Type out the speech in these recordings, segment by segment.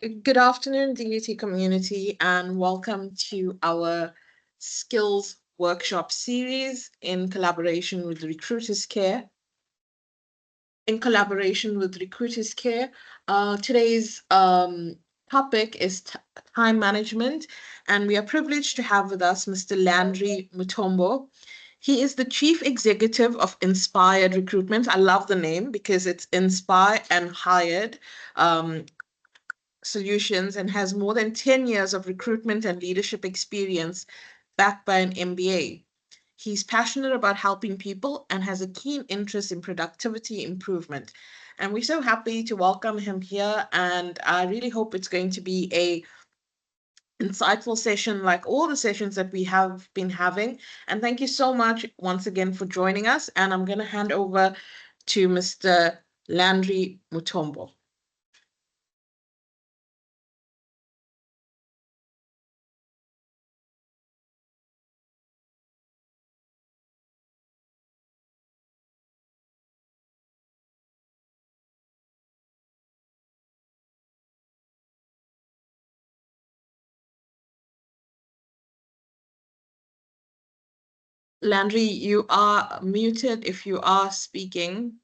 Good afternoon, DUT community, and welcome to our skills workshop series in collaboration with Recruiters Care. Today's topic is time management, and we are privileged to have with us Mr. Landry Mutombo. He is the Chief Executive of InspHired Recruitment. I love the name because it's Inspire and Hired. Solutions and has more than 10 years of recruitment and leadership experience backed by an MBA. He's passionate about helping people and has a keen interest in productivity improvement. And we're so happy to welcome him here. And I really hope it's going to be a insightful session like all the sessions that we have been having. And thank you so much once again for joining us. And I'm going to hand over to Mr. Landry Mutombo. Landry, you are muted if you are speaking.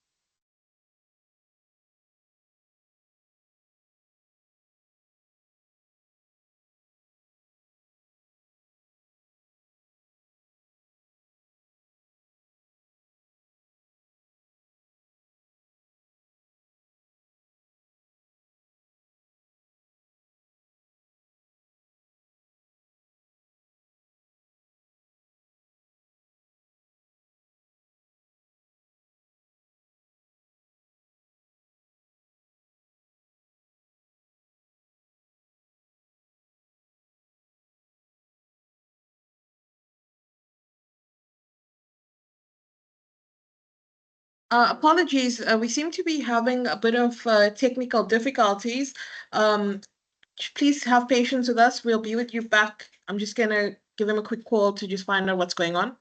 Apologies, we seem to be having a bit of technical difficulties. Um, please have patience with us. We'll be with you back. I'm just going to give him a quick call to just find out what's going on.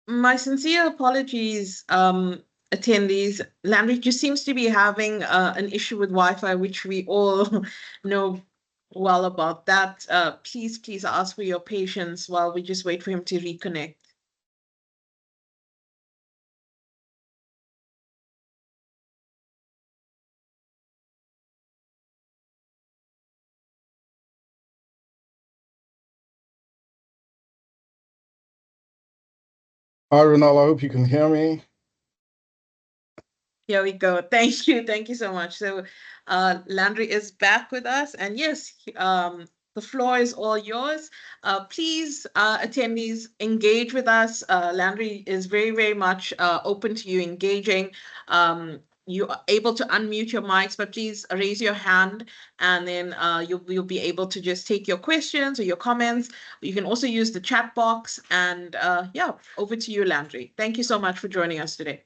My sincere apologies, attendees. Landry just seems to be having an issue with Wi-Fi, which we all know well about that. Please ask for your patience while we just wait for him to reconnect. Hi, Ronald. I hope you can hear me. Here we go. Thank you. Thank you so much. So Landry is back with us. And yes, the floor is all yours. Please, attendees, engage with us. Landry is very much open to you engaging. You are able to unmute your mics, but please raise your hand and then you'll be able to just take your questions or your comments. You can also use the chat box. And yeah, over to you, Landry. Thank you so much for joining us today.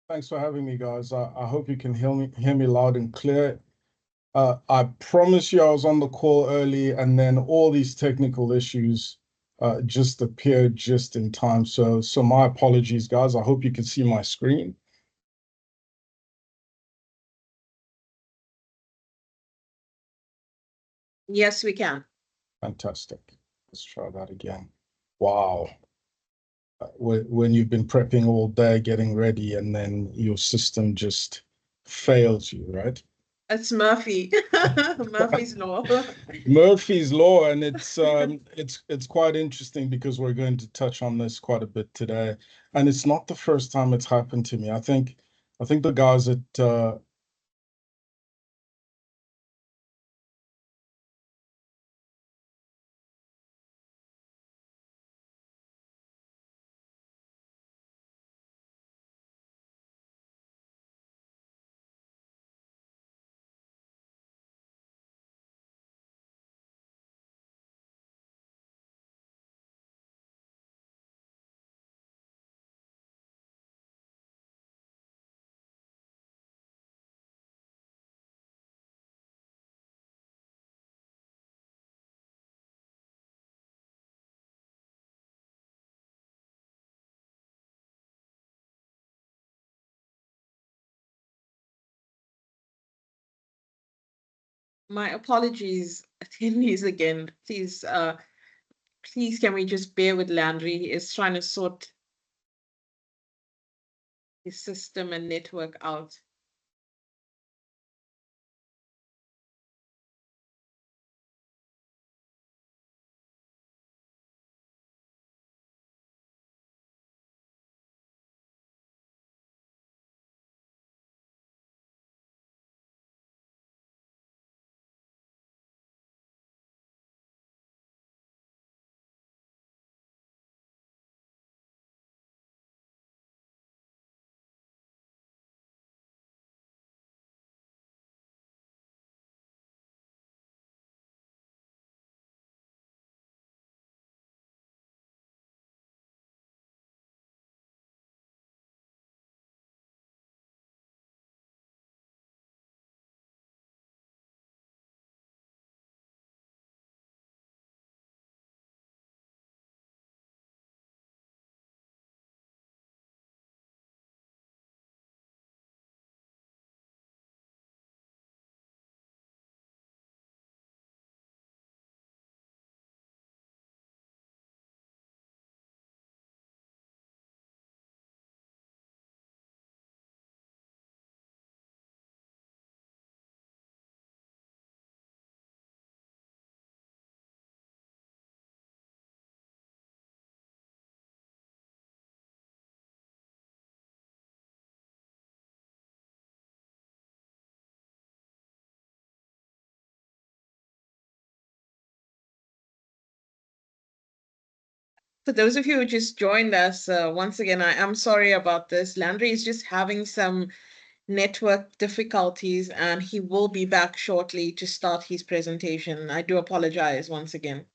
Thanks for having me, guys. I hope you can hear me loud and clear. I promise you I was on the call early, and then all these technical issues just appeared just in time. So my apologies, guys. I hope you can see my screen. Yes, we can. Fantastic. Let's try that again. Wow. When you've been prepping all day, getting ready, and then your system just fails you, right? It's Murphy. Murphy's Law. Murphy's Law, and it's quite interesting because we're going to touch on this quite a bit today, and it's not the first time it's happened to me. I think the guys at My apologies, attendees again. Please, can we just bear with Landry? He is trying to sort his system and network out. For those of you who just joined us, once again, I am sorry about this. Landry is just having some network difficulties and he will be back shortly to start his presentation. I do apologize once again.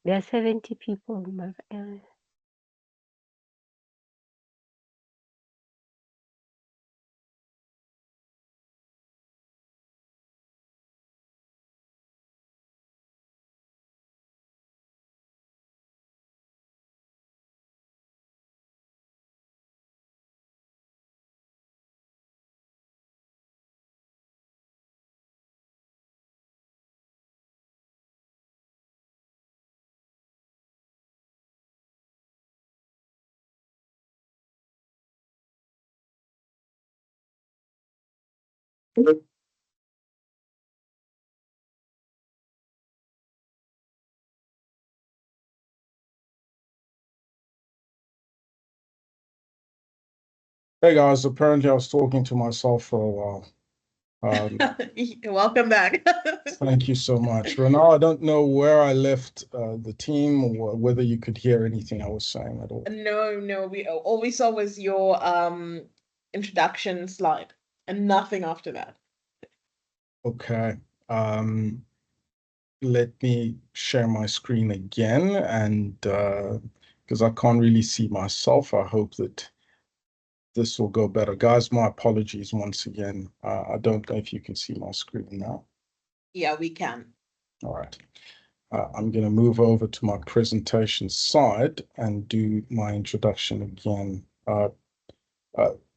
There are 70 people. hey guys, apparently I was talking to myself for a while. Welcome back. Thank you so much. Renal, I don't know where I left the team or whether you could hear anything I was saying at all. No, all we saw was your introduction slide and nothing after that. Okay. Let me share my screen again, and because I can't really see myself, I hope that this will go better. Guys, my apologies once again. I don't know if you can see my screen now. Yeah, we can. All right. I'm going to move over to my presentation side and do my introduction again.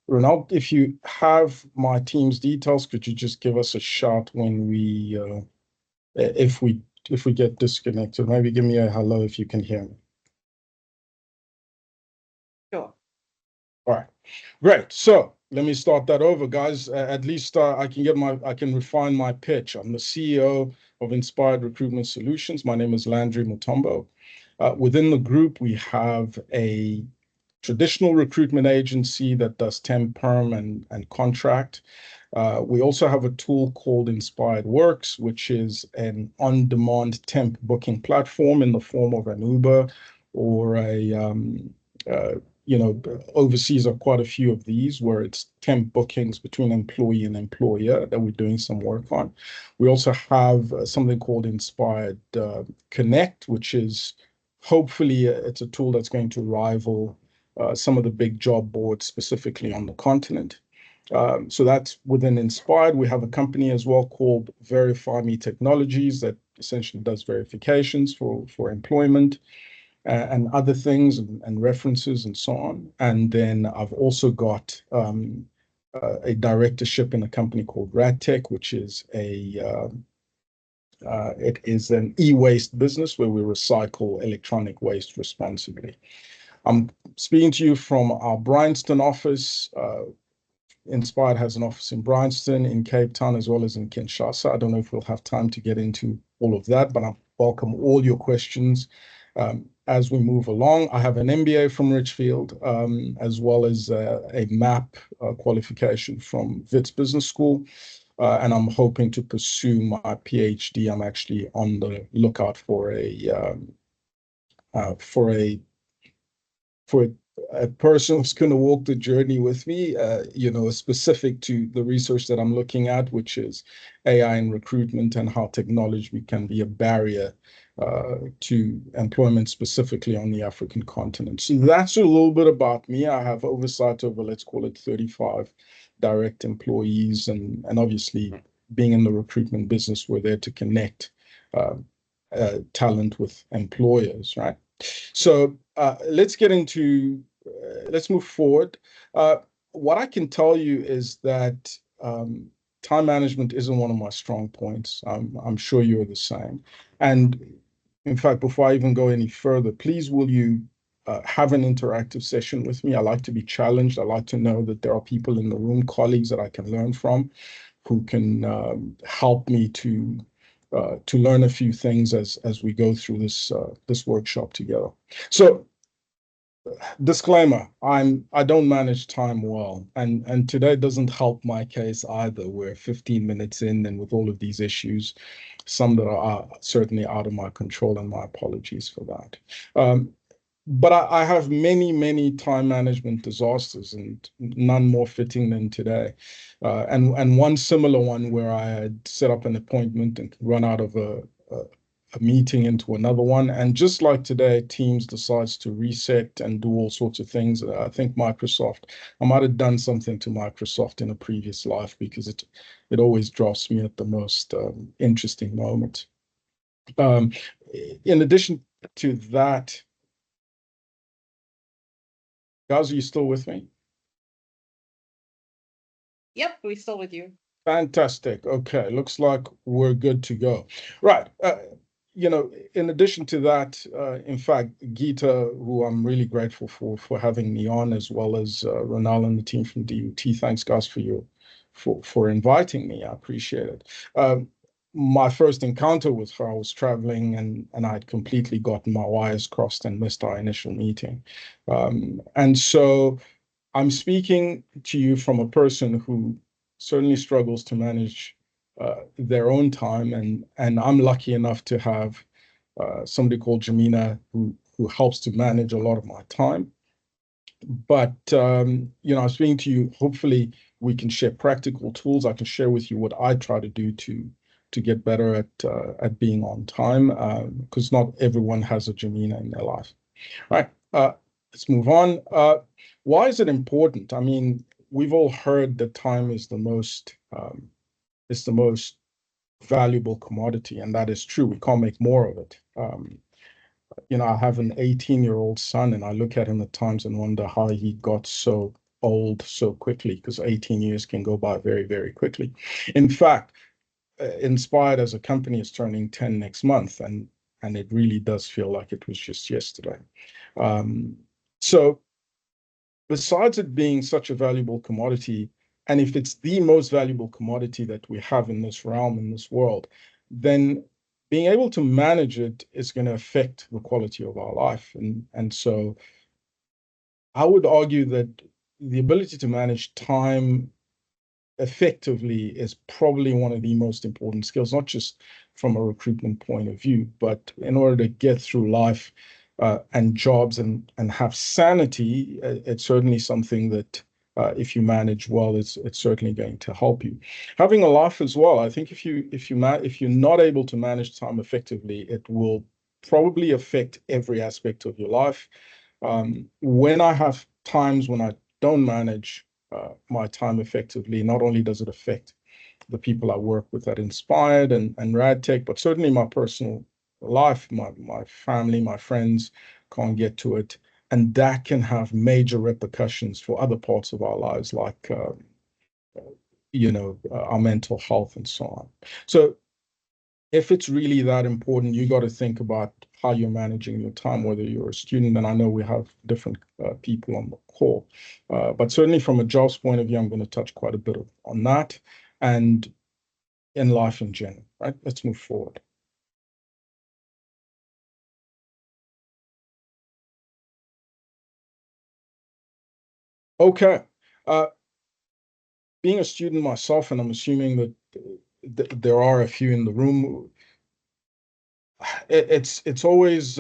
Ronald, if you have my team's details, could you just give us a shout when if we get disconnected? Maybe give me a hello if you can hear me. Sure. All right, great. So let me start that over, guys. At least I can refine my pitch. I'm the CEO of InspHired Recruitment Solutions. My name is Landry Mutombo. Within the group, we have a traditional recruitment agency that does temp, perm, and contract. We also have a tool called InspHired Works, which is an on-demand temp booking platform in the form of an Uber or overseas are quite a few of these where it's temp bookings between employee and employer that we're doing some work on. We also have something called InspHired Connect, which is hopefully it's a tool that's going to rival some of the big job boards, specifically on the continent. So that's within InspHired. We have a company as well called Verify Me Technologies that essentially does verifications for employment and other things and references and so on. And then I've also got a directorship in a company called RadTech, which is it is an e-waste business where we recycle electronic waste responsibly. I'm speaking to you from our Bryanston office. InspHired has an office in Bryanston, in Cape Town, as well as in Kinshasa. I don't know if we'll have time to get into all of that, but I welcome all your questions as we move along. I have an MBA from Richfield, as well as a MAP qualification from Wits Business School, and I'm hoping to pursue my PhD. I'm actually on the lookout for a person who's going to walk the journey with me, specific to the research that I'm looking at, which is AI in recruitment and how technology can be a barrier to employment, specifically on the African continent. So that's a little bit about me. I have oversight over, let's call it 35 direct employees, and obviously being in the recruitment business, we're there to connect talent with employers, right? So let's move forward. What I can tell you is that time management isn't one of my strong points. I'm sure you're the same. And in fact, before I even go any further, please will you have an interactive session with me? I like to be challenged. I like to know that there are people in the room, colleagues that I can learn from, who can help me to learn a few things as we go through this workshop together. So, disclaimer: I don't manage time well, and today doesn't help my case either. We're 15 minutes in, and with all of these issues, some that are certainly out of my control, and my apologies for that. But I have many time management disasters, and none more fitting than today. And one similar one where I had set up an appointment and run out of a meeting into another one. And just like today, Teams decides to reset and do all sorts of things. I think I might have done something to Microsoft in a previous life, because it always drops me at the most interesting moment. In addition to that, guys, are you still with me? Yep, we're still with you. Fantastic. Okay, looks like we're good to go. Right. In addition to that, in fact, Geeta, who I'm really grateful for having me on, as well as Ronald and the team from DUT. Thanks, guys, for inviting me. I appreciate it. My first encounter with her, I was traveling, and I'd completely gotten my wires crossed and missed our initial meeting. And so I'm speaking to you from a person who certainly struggles to manage their own time, and I'm lucky enough to have somebody called Jamina who helps to manage a lot of my time. But I'm speaking to you. Hopefully, we can share practical tools. I can share with you what I try to do to get better at being on time, because not everyone has a Jamina in their life, right? let's move on. Why is it important? I mean, we've all heard that time is the most valuable commodity, and that is true. We can't make more of it. I have an 18-year-old son, and I look at him at times and wonder how he got so old so quickly, because 18 years can go by very, very quickly. In fact, InspHired as a company is turning 10 next month, and it really does feel like it was just yesterday. So besides it being such a valuable commodity, and if it's the most valuable commodity that we have in this realm, in this world, then being able to manage it is going to affect the quality of our life. And so I would argue that the ability to manage time effectively is probably one of the most important skills, not just from a recruitment point of view, but in order to get through life and jobs and have sanity. It's certainly something that if you manage well, it's certainly going to help you. Having a life as well. I think if you're not able to manage time effectively, it will probably affect every aspect of your life. When I have times when I don't manage my time effectively, not only does it affect the people I work with at InspHired and RadTech, but certainly my personal life, my family, my friends can't get to it. And that can have major repercussions for other parts of our lives, like, our mental health and so on. So if it's really that important, you got to think about how you're managing your time, whether you're a student, and I know we have different people on the call, but certainly from a jobs point of view, I'm going to touch quite a bit on that, and in life in general, right? Let's move forward. Okay. Being a student myself, and I'm assuming that there are a few in the room, it's always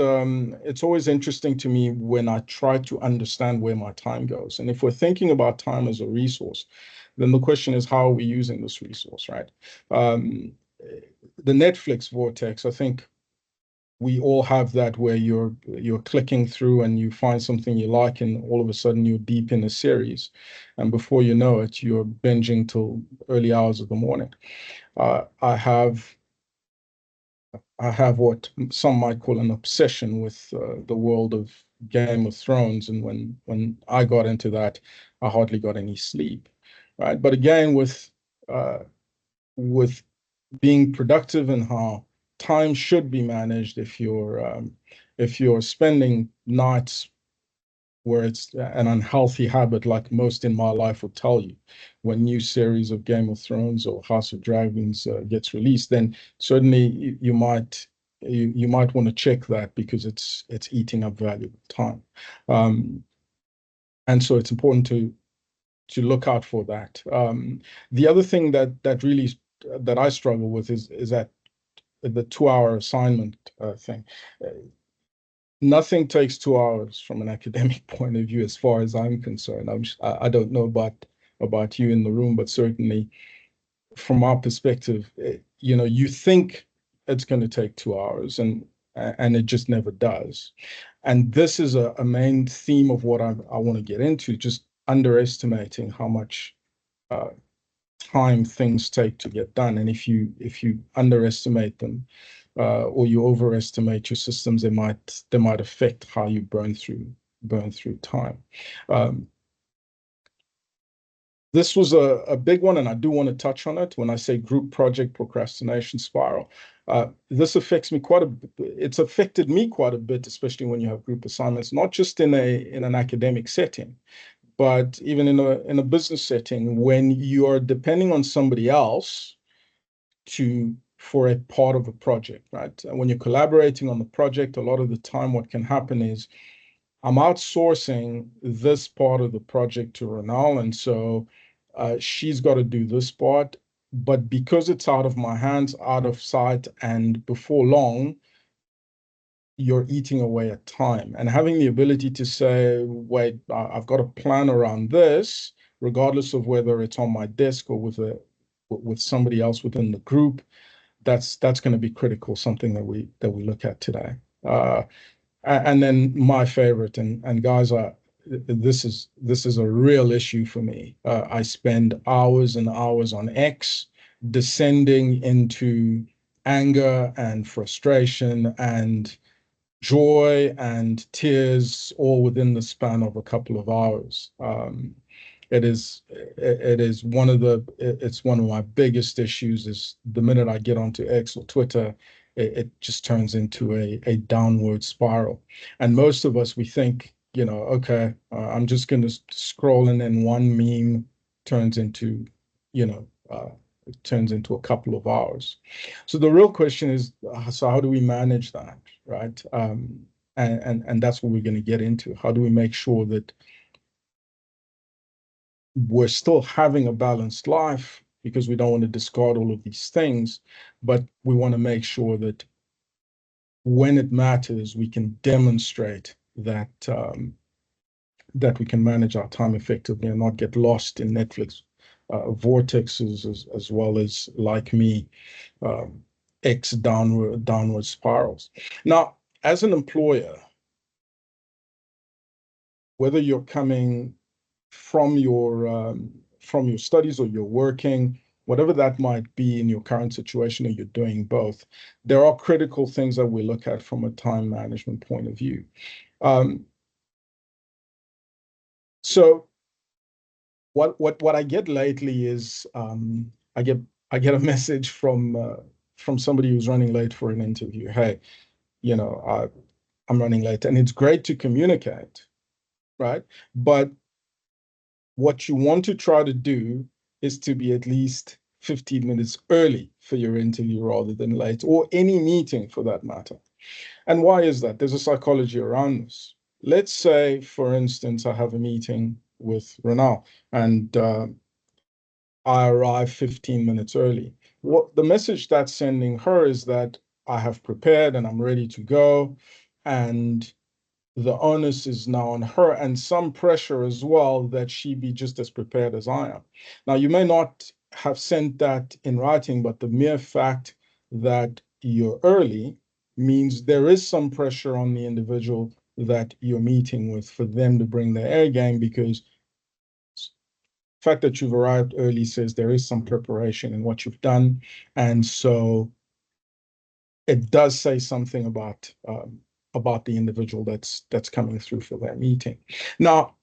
interesting to me when I try to understand where my time goes. And if we're thinking about time as a resource, then the question is, how are we using this resource, right? The Netflix vortex, I think we all have that, where you're clicking through and you find something you like, and all of a sudden you're deep in a series, and before you know it, you're binging till early hours of the morning. I have what some might call an obsession with the world of Game of Thrones, and when I got into that, I hardly got any sleep, right? But again, with being productive and how time should be managed, if you're spending nights where it's an unhealthy habit, like most in my life would tell you, when new series of Game of Thrones or House of Dragons gets released, then certainly you might want to check that, because it's eating up valuable time, and so it's important to look out for that. The other thing that I struggle with is that the 2 hour assignment thing. Nothing takes 2 hours from an academic point of view, as far as I'm concerned. I don't know about you in the room, but certainly from our perspective, you think it's going to take 2 hours, and it just never does. And this is a main theme of what I want to get into, just underestimating how much time things take to get done. And if you underestimate them, or you overestimate your systems, they might affect how you burn through time. This was a big one, and I do want to touch on it when I say group project procrastination spiral. This affects me quite a bit. It's affected me quite a bit, especially when you have group assignments, not just in an academic setting, but even in a business setting, when you are depending on somebody else for a part of a project, right? And when you're collaborating on the project, a lot of the time what can happen is, I'm outsourcing this part of the project to Renal, and so she's got to do this part. But because it's out of my hands, out of sight, and before long, you're eating away at time. And having the ability to say, wait, I've got a plan around this, regardless of whether it's on my desk or with somebody else within the group, that's going to be critical, something that we look at today. And then my favorite, and guys, this is a real issue for me. I spend hours and hours on X, descending into anger and frustration and joy and tears, all within the span of a couple of hours. It is one of it's one of my biggest issues. Is the minute I get onto X or Twitter, it just turns into a downward spiral. And most of us, we think, okay, I'm just going to scroll, and then one meme turns into, it turns into a couple of hours. So the real question is, so how do we manage that, right? And that's what we're going to get into. How do we make sure that we're still having a balanced life, because we don't want to discard all of these things, but we want to make sure that when it matters, we can demonstrate that that we can manage our time effectively and not get lost in Netflix vortexes, as well as, like me, X downward spirals. Now, as an employer, whether you're coming from your studies or you're working, whatever that might be in your current situation, or you're doing both, there are critical things that we look at from a time management point of view. So what I get lately is I get a message from somebody who's running late for an interview. Hey, I'm running late, and it's great to communicate, right? But what you want to try to do is to be at least 15 minutes early for your interview rather than late, or any meeting for that matter. And why is that? There's a psychology around this. Let's say, for instance, I have a meeting with Renal, and I arrive 15 minutes early. What the message that's sending her is that I have prepared and I'm ready to go, and the onus is now on her, and some pressure as well that she be just as prepared as I am. Now, you may not have sent that in writing, but the mere fact that you're early means there is some pressure on the individual that you're meeting with for them to bring their A game, because the fact that you've arrived early says there is some preparation in what you've done. And so it does say something about the individual that's coming through for that meeting. Now,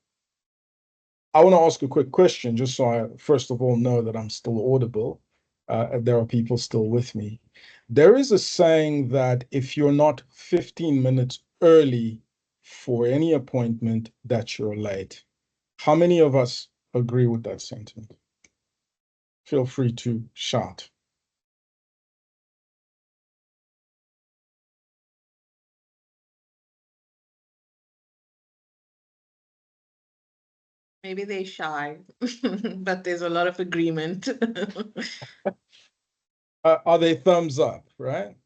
I want to ask a quick question, just so I first of all know that I'm still audible. There are people still with me. There is a saying that if you're not 15 minutes early for any appointment, that you're late. How many of us agree with that sentiment? Feel free to shout. Maybe they're shy, but there's a lot of agreement. Are they thumbs up, right?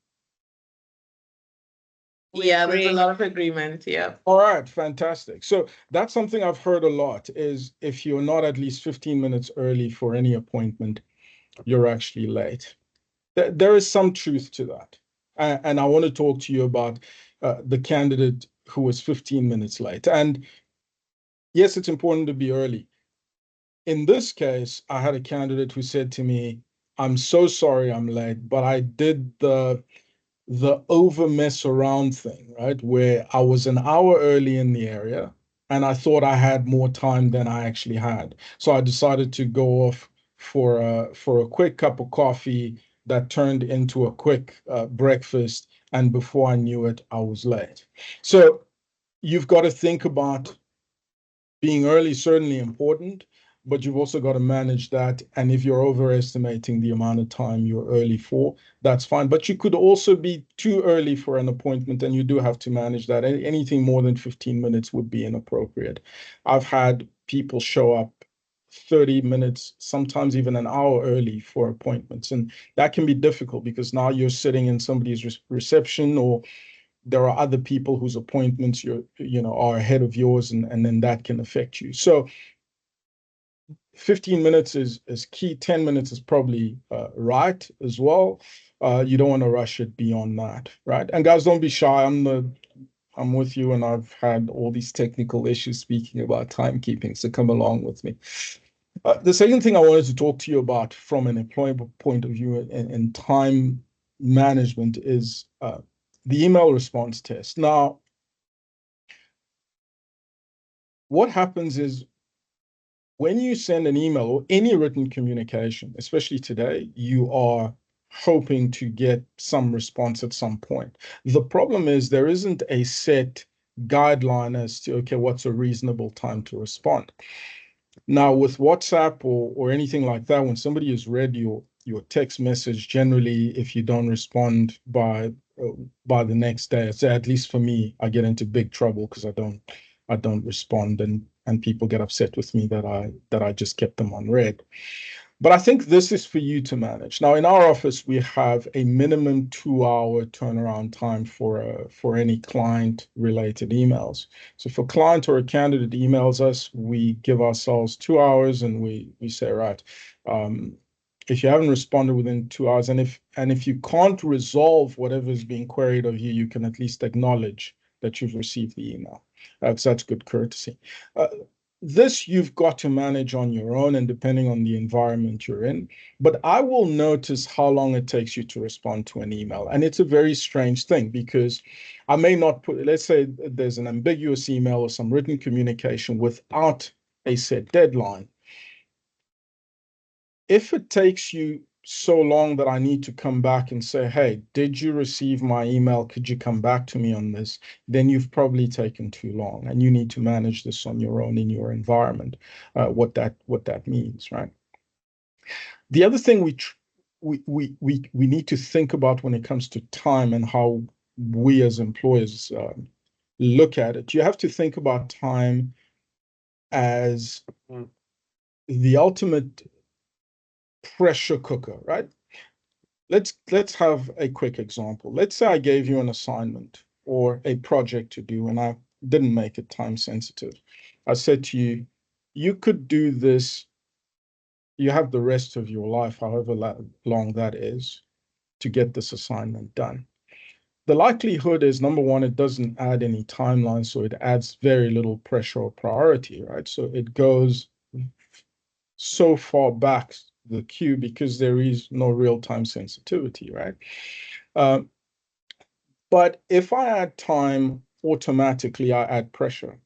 We Yeah, there's a agree. lot of agreement. Yeah. All right, fantastic. So that's something I've heard a lot, is if you're not at least 15 minutes early for any appointment, you're actually late. There is some truth to that. And I want to talk to you about the candidate who was 15 minutes late. And yes, it's important to be early. In this case, I had a candidate who said to me, I'm so sorry I'm late, but I did the over mess around thing, right? Where I was an hour early in the area and I thought I had more time than I actually had. So I decided to go off for a quick cup of coffee that turned into a quick breakfast. And before I knew it, I was late. So you've got to think about being early, certainly important, but you've also got to manage that. And if you're overestimating the amount of time you're early for, that's fine. But you could also be too early for an appointment, and you do have to manage that. Anything more than 15 minutes would be inappropriate. I've had people show up 30 minutes, sometimes even an hour early for appointments. And that can be difficult, because now you're sitting in somebody's reception, or there are other people whose appointments are ahead of yours, and then that can affect you. So 15 minutes is key. 10 minutes is probably right as well. You don't want to rush it beyond that, right? And guys, don't be shy. I'm with you, and I've had all these technical issues speaking about timekeeping, so come along with me. The second thing I wanted to talk to you about from an employee point of view and time management is the email response test. Now, what happens is when you send an email or any written communication, especially today, you are hoping to get some response at some point. The problem is there isn't a set guideline as to, okay, what's a reasonable time to respond. Now, with WhatsApp or anything like that, when somebody has read your text message, generally, if you don't respond by the next day, so at least for me, I get into big trouble because I don't respond, and people get upset with me that I just kept them unread. But I think this is for you to manage. Now, in our office, we have a minimum 2-hour turnaround time for any client-related emails. So if a client or a candidate emails us, we give ourselves 2 hours, and we say, right, if you haven't responded within 2 hours, and if you can't resolve whatever is being queried of you, you can at least acknowledge that you've received the email. So that's good courtesy. This you've got to manage on your own and depending on the environment you're in. But I will notice how long it takes you to respond to an email. And it's a very strange thing because I may not put, let's say there's an ambiguous email or some written communication without a set deadline. If it takes you so long that I need to come back and say, hey, did you receive my email? Could you come back to me on this? Then you've probably taken too long, and you need to manage this on your own in your environment, what that means, right? The other thing we need to think about when it comes to time and how we as employers look at it, you have to think about time as the ultimate pressure cooker, right? Let's have a quick example. Let's say I gave you an assignment or a project to do and I didn't make it time sensitive. I said to you, you could do this, you have the rest of your life, however long that is, to get this assignment done. The likelihood is, number one, it doesn't add any timeline, so it adds very little pressure or priority, right? So it goes so far back the queue because there is no real-time sensitivity, right? But if I add time, automatically I add pressure.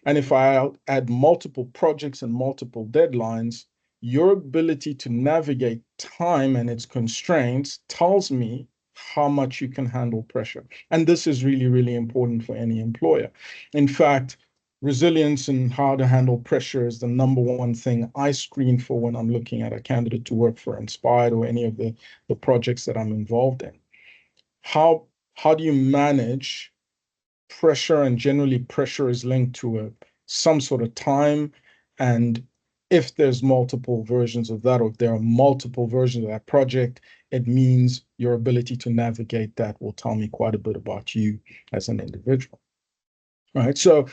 And if I add multiple projects and multiple deadlines, your ability to navigate time and its constraints tells me how much you can handle pressure. And this is really, really important for any employer. In fact, resilience and how to handle pressure is the number one thing I screen for when I'm looking at a candidate to work for InspHired or any of the projects that I'm involved in. How do you manage pressure? And generally pressure is linked to some sort of time. And if there's multiple versions of that, or if there are multiple versions of that project, it means your ability to navigate that will tell me quite a bit about you as an individual. All right. So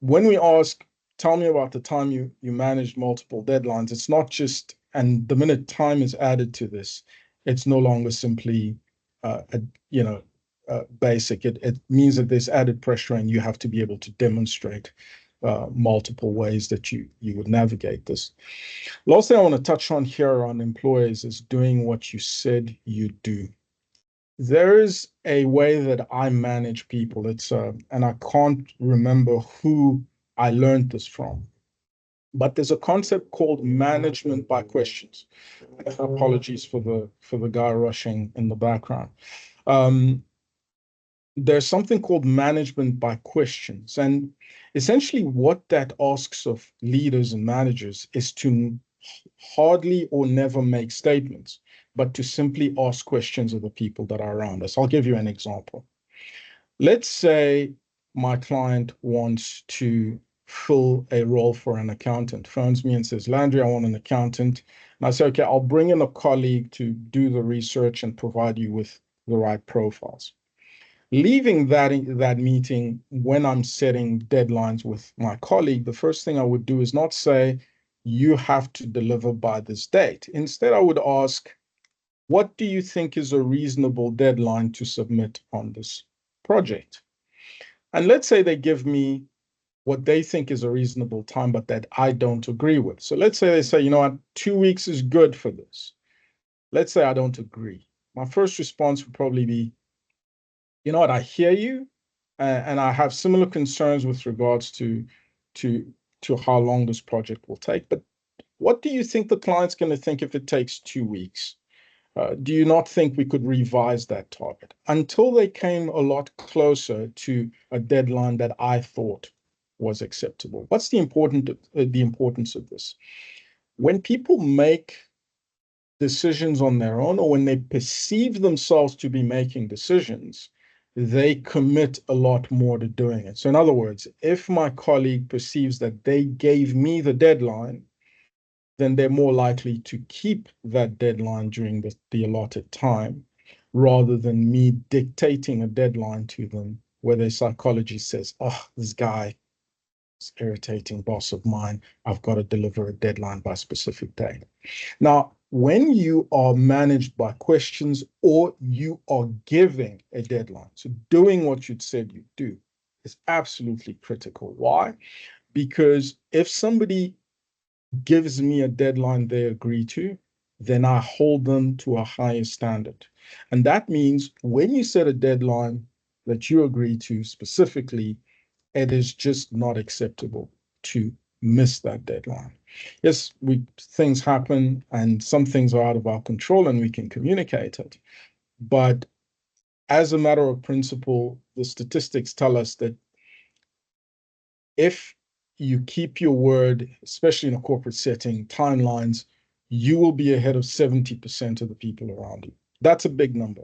when we ask, tell me about the time you managed multiple deadlines, it's not just, and the minute time is added to this, it's no longer simply, basic. It means that there's added pressure and you have to be able to demonstrate multiple ways that you would navigate this. Last thing I want to touch on here on employers is doing what you said you do. There is a way that I manage people. It's and I can't remember who I learned this from, but there's a concept called management by questions. Apologies for the guy rushing in the background. There's something called management by questions, and essentially what that asks of leaders and managers is to hardly or never make statements, but to simply ask questions of the people that are around us. I'll give you an example. Let's say my client wants to fill a role for an accountant, phones me and says, Landry, I want an accountant. And I say, okay, I'll bring in a colleague to do the research and provide you with the right profiles. Leaving that meeting, when I'm setting deadlines with my colleague, the first thing I would do is not say, you have to deliver by this date. Instead, I would ask, what do you think is a reasonable deadline to submit on this project? And let's say they give me what they think is a reasonable time, but that I don't agree with. So let's say they say, you know what, 2 weeks is good for this. Let's say I don't agree. My first response would probably be, you know what, I hear you, and I have similar concerns with regards to to how long this project will take. But what do you think the client's going to think if it takes 2 weeks? Do you not think we could revise that target? Until they came a lot closer to a deadline that I thought was acceptable. What's the importance of this? When people make decisions on their own, or when they perceive themselves to be making decisions, they commit a lot more to doing it. So in other words, if my colleague perceives that they gave me the deadline, then they're more likely to keep that deadline during the allotted time, rather than me dictating a deadline to them where their psychology says, oh, this guy is irritating boss of mine. I've got to deliver a deadline by a specific date. Now, when you are managed by questions or you are giving a deadline, so doing what you'd said you'd do is absolutely critical. Why? Because if somebody gives me a deadline they agree to, then I hold them to a higher standard. And that means when you set a deadline that you agree to specifically, it is just not acceptable to miss that deadline. Yes, things happen and some things are out of our control and we can communicate it. But as a matter of principle, the statistics tell us that if you keep your word, especially in a corporate setting, timelines, you will be ahead of 70% of the people around you. That's a big number.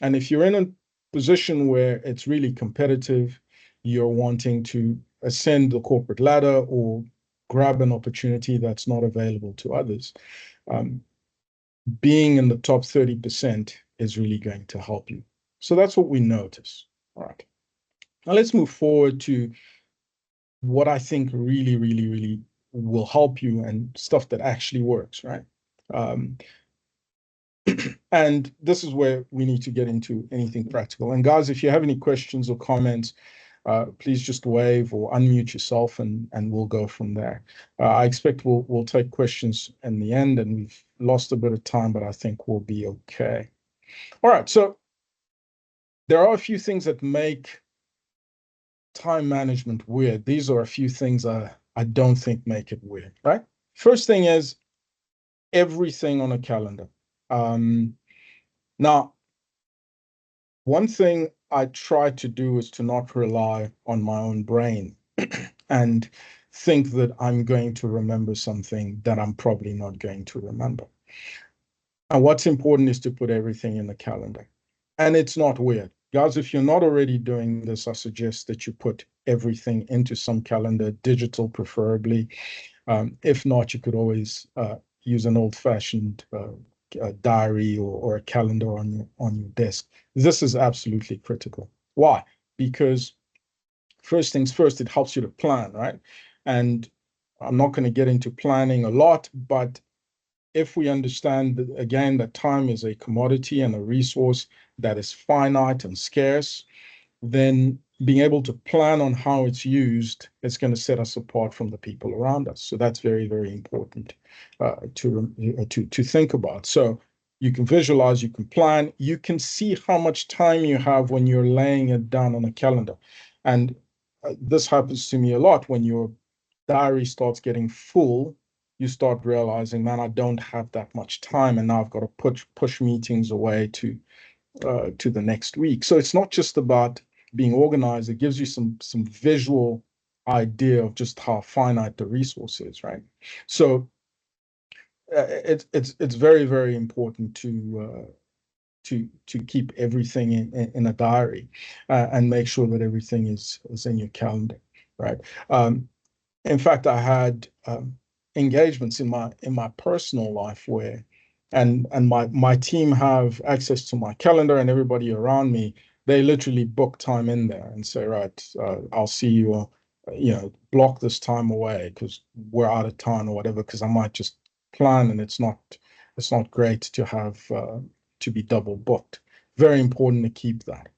And if you're in a position where it's really competitive, you're wanting to ascend the corporate ladder or grab an opportunity that's not available to others, being in the top 30% is really going to help you. So that's what we notice. All right. Now let's move forward to what I think really, really, really will help you and stuff that actually works, right? And this is where we need to get into anything practical. And guys, if you have any questions or comments, please just wave or unmute yourself and we'll go from there. I expect we'll take questions in the end, and we've lost a bit of time, but I think we'll be okay. All right, so there are a few things that make time management weird. These are a few things I don't think make it weird, right? First thing is everything on a calendar. Now, one thing I try to do is to not rely on my own brain and think that I'm going to remember something that I'm probably not going to remember. And what's important is to put everything in the calendar. And it's not weird. Guys, if you're not already doing this, I suggest that you put everything into some calendar, digital preferably. If not, you could always use an old-fashioned diary or a calendar on your desk. This is absolutely critical. Why? Because first things first, it helps you to plan, right? And I'm not going to get into planning a lot, but if we understand that, again, that time is a commodity and a resource that is finite and scarce, then being able to plan on how it's used is going to set us apart from the people around us. So that's very, very important to think about. So you can visualize, you can plan, you can see how much time you have when you're laying it down on a calendar. And this happens to me a lot. When your diary starts getting full, you start realizing, man, I don't have that much time, and now I've got to push meetings away to the next week. So it's not just about being organized. It gives you some visual idea of just how finite the resource is, right? So it's very, very important to keep everything in a diary and make sure that everything is in your calendar, right? In fact, I had engagements in my personal life where, and my team have access to my calendar, and everybody around me, they literally book time in there and say, right, I'll see you, block this time away because we're out of time or whatever. Because I might just plan, and it's not great to have to be double booked. Very important to keep that.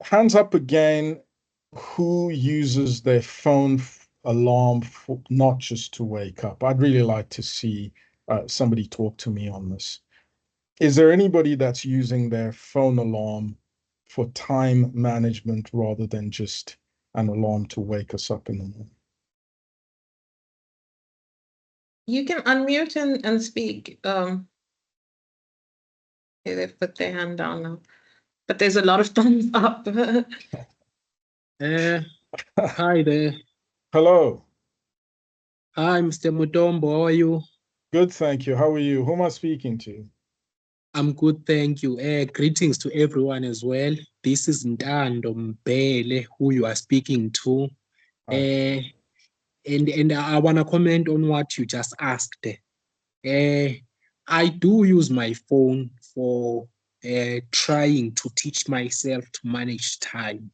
Hands up again who uses their phone alarm for, not just to wake up. I'd really like to see somebody talk to me on this. Is there anybody that's using their phone alarm for time management rather than just an alarm to wake us up in the morning? You can unmute and speak. Okay, they've put their hand down now, but there's a lot of thumbs up. Hi there. Hello. Hi, Mr. Mutombo. How are you? Good, thank you. How are you? Who am I speaking to? I'm good, thank you. Greetings to everyone as well. This is Ntando Mbele, who you are speaking to. Hi. And I want to comment on what you just asked. I do use my phone for trying to teach myself to manage time.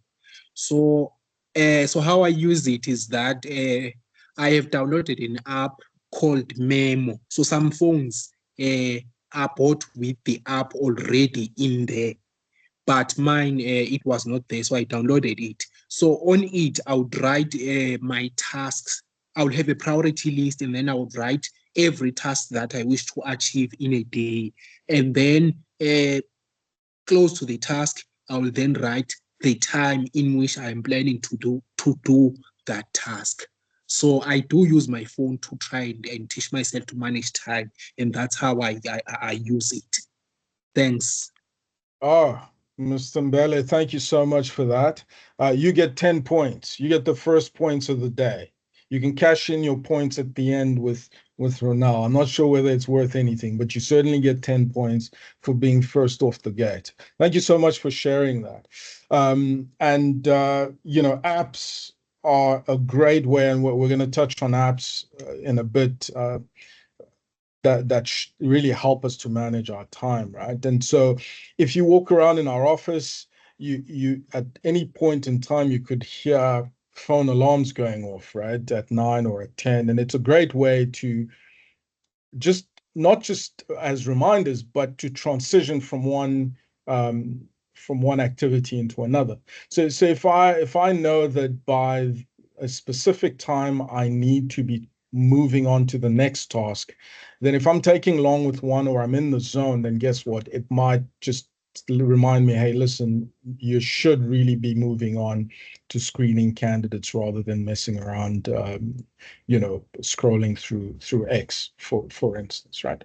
So how I use it is that I have downloaded an app called Memo. So some phones are bought with the app already in there, but mine it was not there, so I downloaded it. So on it, I would write my tasks. I would have a priority list, and then I would write every task that I wish to achieve in a day, and then close to the task, I will then write the time in which I am planning to do that task. So I do use my phone to try and teach myself to manage time, and that's how I use it. Thanks. Oh, Mr. Mbele, thank you so much for that. You get 10 points. You get the first points of the day. You can cash in your points at the end with Ronald. I'm not sure whether it's worth anything, but you certainly get 10 points for being first off the gate. Thank you so much for sharing that. Apps are a great way, and we're going to touch on apps in a bit. That really help us to manage our time, right? And so if you walk around in our office, you at any point in time you could hear phone alarms going off, right, at 9 or at 10, and it's a great way to just not just as reminders, but to transition from one activity into another. So if I know that by a specific time I need to be moving on to the next task, then if I'm taking long with one or I'm in the zone, then guess what? It might just remind me, hey, listen, you should really be moving on to screening candidates rather than messing around, scrolling through X, for instance, right?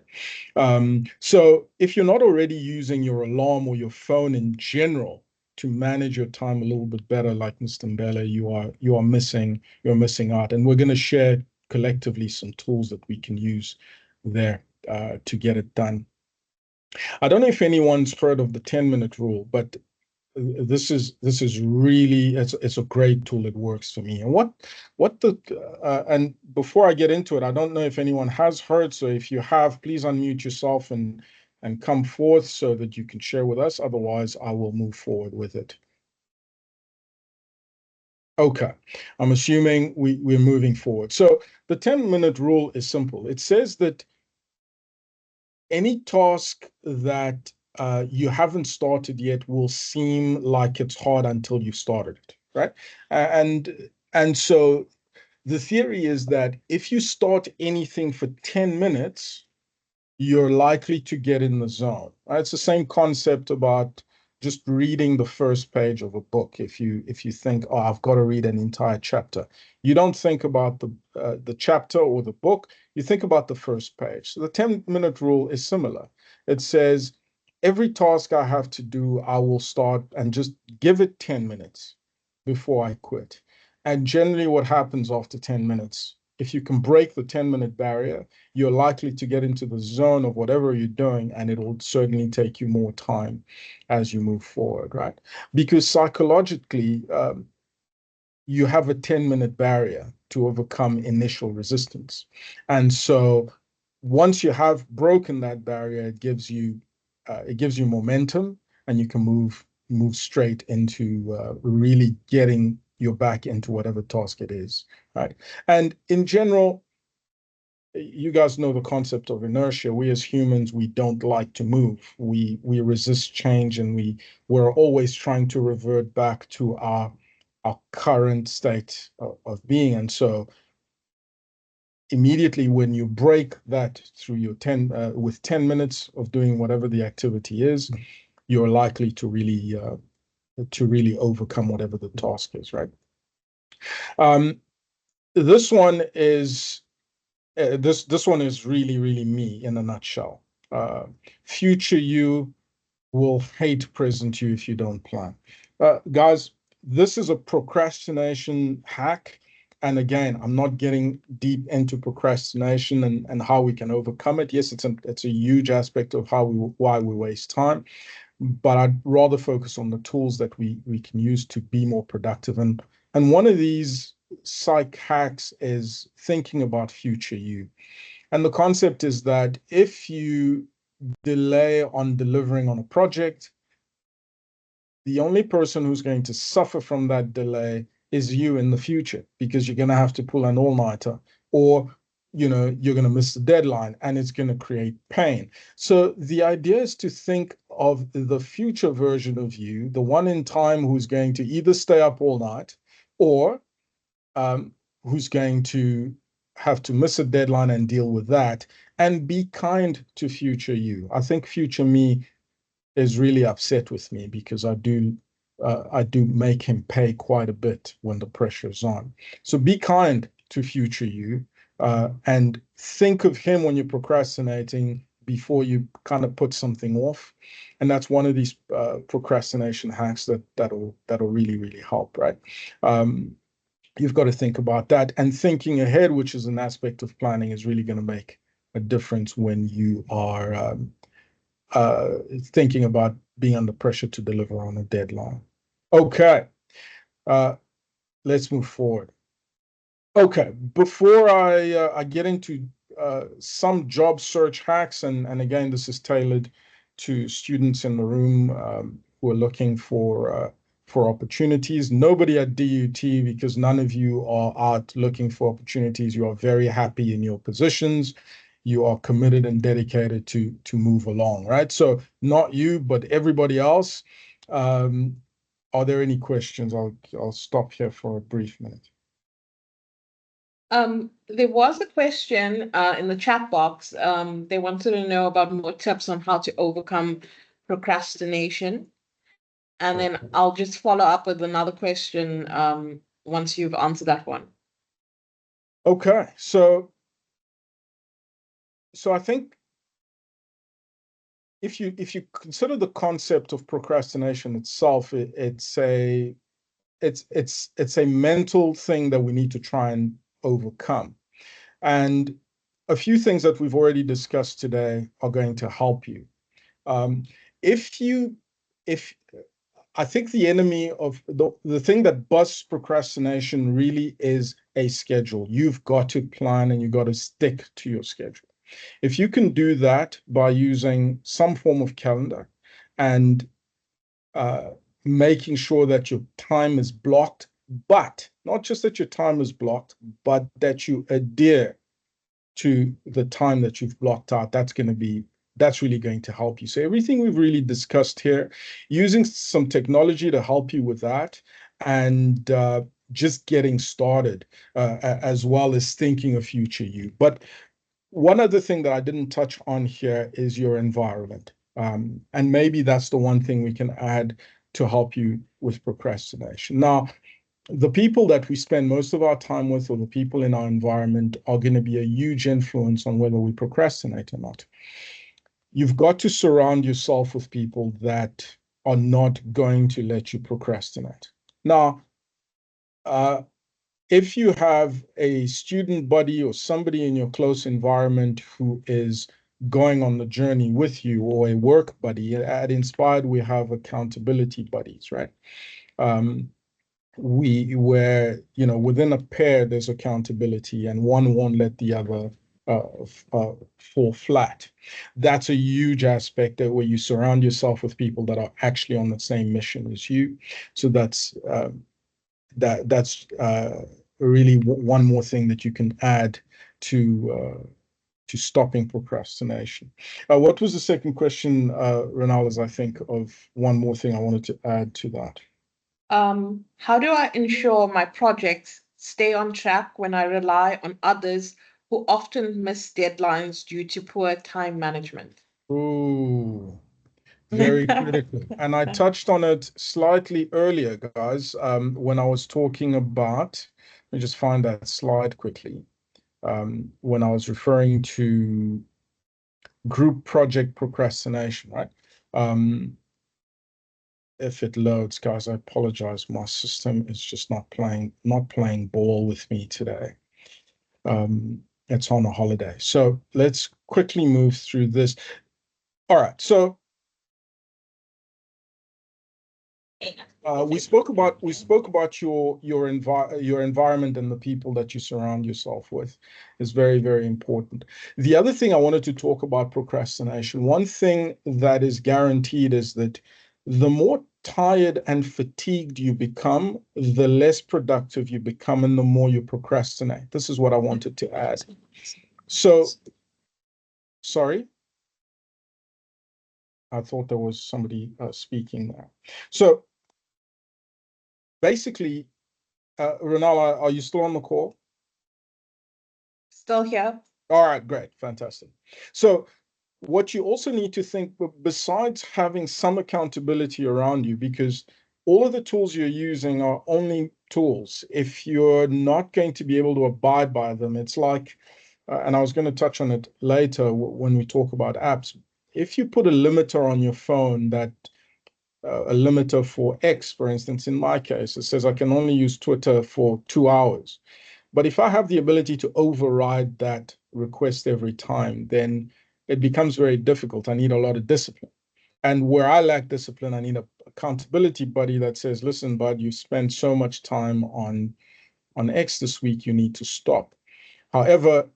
So if you're not already using your alarm or your phone in general to manage your time a little bit better, like Mr. Mbele, you're missing out. And we're going to share collectively some tools that we can use there to get it done. I don't know if anyone's heard of the 10-minute rule, but this is really it's a great tool. It works for me. And and before I get into it, I don't know if anyone has heard. So if you have, please unmute yourself and come forth so that you can share with us. Otherwise, I will move forward with it. Okay, I'm assuming we're moving forward. So the 10-minute rule is simple. It says that any task that you haven't started yet will seem like it's hard until you've started it, right? And so the theory is that if you start anything for 10 minutes, you're likely to get in the zone, right? It's the same concept about just reading the first page of a book. If you think, oh, I've got to read an entire chapter, you don't think about the chapter or the book. You think about the first page. So the 10-minute rule is similar. It says every task I have to do, I will start and just give it 10 minutes before I quit. And generally, what happens after 10 minutes, if you can break the 10-minute barrier, you're likely to get into the zone of whatever you're doing, and it'll certainly take you more time as you move forward, right? Because psychologically, you have a 10-minute barrier to overcome initial resistance. And so once you have broken that barrier, it gives you momentum, and you can move straight into really getting your back into whatever task it is, right? And in general, you guys know the concept of inertia. We as humans, we don't like to move. We resist change, and we're always trying to revert back to our our current state of being. And so immediately when you break that through your 10 minutes of doing whatever the activity is, you're likely to really overcome whatever the task is, right? This one is this one is really me in a nutshell. Future you will hate present you if you don't plan. Guys, this is a procrastination hack. And again, I'm not getting deep into procrastination and how we can overcome it. Yes, it's a huge aspect of why we waste time, but I'd rather focus on the tools that we can use to be more productive. And one of these psych hacks is thinking about future you. And the concept is that if you delay on delivering on a project, the only person who's going to suffer from that delay is you in the future, because you're going to have to pull an all-nighter, or you're going to miss the deadline and it's going to create pain. So the idea is to think of the future version of you, the one in time who's going to either stay up all night or who's going to have to miss a deadline and deal with that, and be kind to future you. I think future me is really upset with me because I do make him pay quite a bit when the pressure is on. So be kind to future you, and think of him when you're procrastinating before you kind of put something off. And that's one of these procrastination hacks that'll really help, right? You've got to think about that, and thinking ahead, which is an aspect of planning, is really going to make a difference when you are thinking about being under pressure to deliver on a deadline. Okay, let's move forward. Okay, before I get into some job search hacks, and again, this is tailored to students in the room who are looking for opportunities. Nobody at DUT, because none of you are out looking for opportunities. You are very happy in your positions. You are committed and dedicated to move along, right? So not you, but everybody else. Are there any questions? I'll stop here for a brief minute. There was a question in the chat box. They wanted to know about more tips on how to overcome procrastination. And then I'll just follow up with another question once you've answered that one. Okay, so I think if you consider the concept of procrastination itself, it's a mental thing that we need to try and overcome. And a few things that we've already discussed today are going to help you. I think the enemy of the thing that busts procrastination really is a schedule. You've got to plan and you've got to stick to your schedule. If you can do that by using some form of calendar and making sure that your time is blocked, but not just that your time is blocked, but that you adhere to the time that you've blocked out, that's really going to help you. So everything we've really discussed here, using some technology to help you with that, and just getting started, as well as thinking of future you. But one other thing that I didn't touch on here is your environment. And maybe that's the one thing we can add to help you with procrastination. Now, the people that we spend most of our time with, or the people in our environment, are going to be a huge influence on whether we procrastinate or not. You've got to surround yourself with people that are not going to let you procrastinate. Now, if you have a student buddy or somebody in your close environment who is going on the journey with you, or a work buddy, at InspHired, we have accountability buddies, right? Where within a pair there's accountability, and one won't let the other fall flat. That's a huge aspect where you surround yourself with people that are actually on the same mission as you. So that's really one more thing that you can add to stopping procrastination. What was the second question, Ronald? As I think of one more thing I wanted to add to that. How do I ensure my projects stay on track when I rely on others who often miss deadlines due to poor time management? Ooh, very critical. And I touched on it slightly earlier, guys, when I was talking about, let me just find that slide quickly. When I was referring to group project procrastination, right? If it loads, guys, I apologize. My system is just not playing ball with me today. It's on a holiday. So let's quickly move through this. All right. So we spoke about your environment and the people that you surround yourself with is very, very important. The other thing I wanted to talk about procrastination. One thing that is guaranteed is that the more tired and fatigued you become, the less productive you become, and the more you procrastinate. This is what I wanted to add. So, sorry, I thought there was somebody speaking there. So basically, Renala, are you still on the call? Still here? All right, great, fantastic. So what you also need to think, besides having some accountability around you, because all of the tools you're using are only tools. If you're not going to be able to abide by them, it's like, and I was going to touch on it later when we talk about apps. If you put a limiter on your phone that a limiter for X, for instance, in my case, it says I can only use Twitter for 2 hours. But if I have the ability to override that request every time, then it becomes very difficult. I need a lot of discipline. And where I lack discipline, I need an accountability buddy that says, listen, bud, you spend so much time on X this week, you need to stop. However,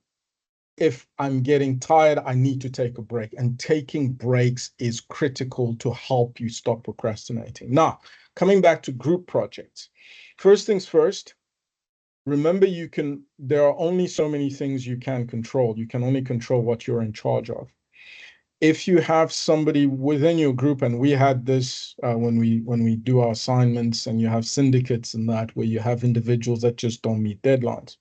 if I'm getting tired, I need to take a break. And taking breaks is critical to help you stop procrastinating. Now, coming back to group projects. First things first, remember there are only so many things you can control. You can only control what you're in charge of. If you have somebody within your group, and we had this when we do our assignments, and you have syndicates and that, where you have individuals that just don't meet deadlines.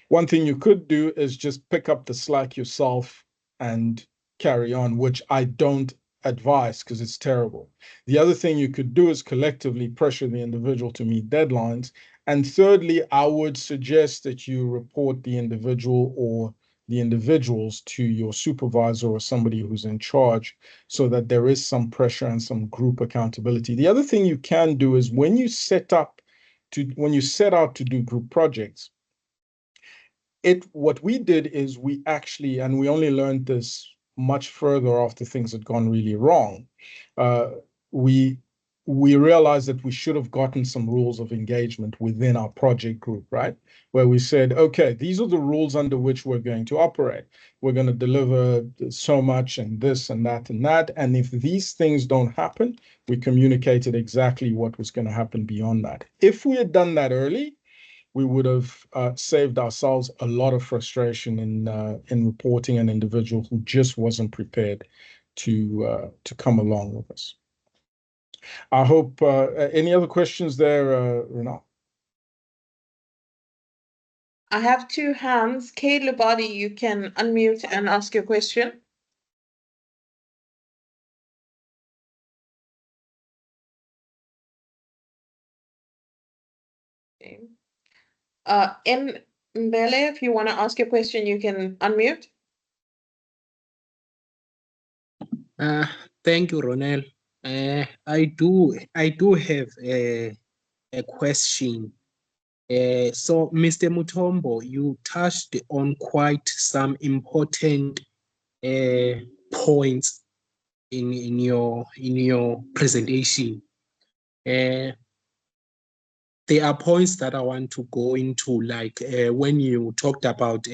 One thing you could do is just pick up the slack yourself and carry on, which I don't advise because it's terrible. The other thing you could do is collectively pressure the individual to meet deadlines. And thirdly, I would suggest that you report the individual or the individuals to your supervisor or somebody who's in charge, so that there is some pressure and some group accountability. The other thing you can do is when you set out to do group projects, what we did is we actually, and we only learned this much further after things had gone really wrong. We realized that we should have gotten some rules of engagement within our project group, right? Where we said, okay, these are the rules under which we're going to operate. We're going to deliver so much and this and that and that. And if these things don't happen, we communicated exactly what was going to happen beyond that. If we had done that early, we would have saved ourselves a lot of frustration in reporting an individual who just wasn't prepared to come along with us. I hope any other questions there, Renal? I have two hands. Kay Labadi, you can unmute and ask your question. Okay. Mbele, if you want to ask your question, you can unmute. Thank you, Ronel. I do have a question. So, Mr. Mutombo, you touched on quite some important points in your presentation. There are points that I want to go into, like when you talked about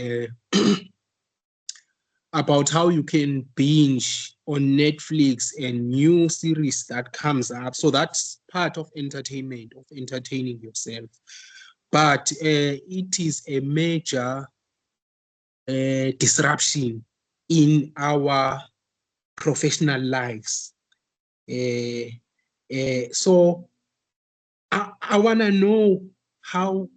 about how you can binge on Netflix and new series that comes up. So that's part of entertainment, of entertaining yourself. But it is a major disruption in our professional lives. So I want to know how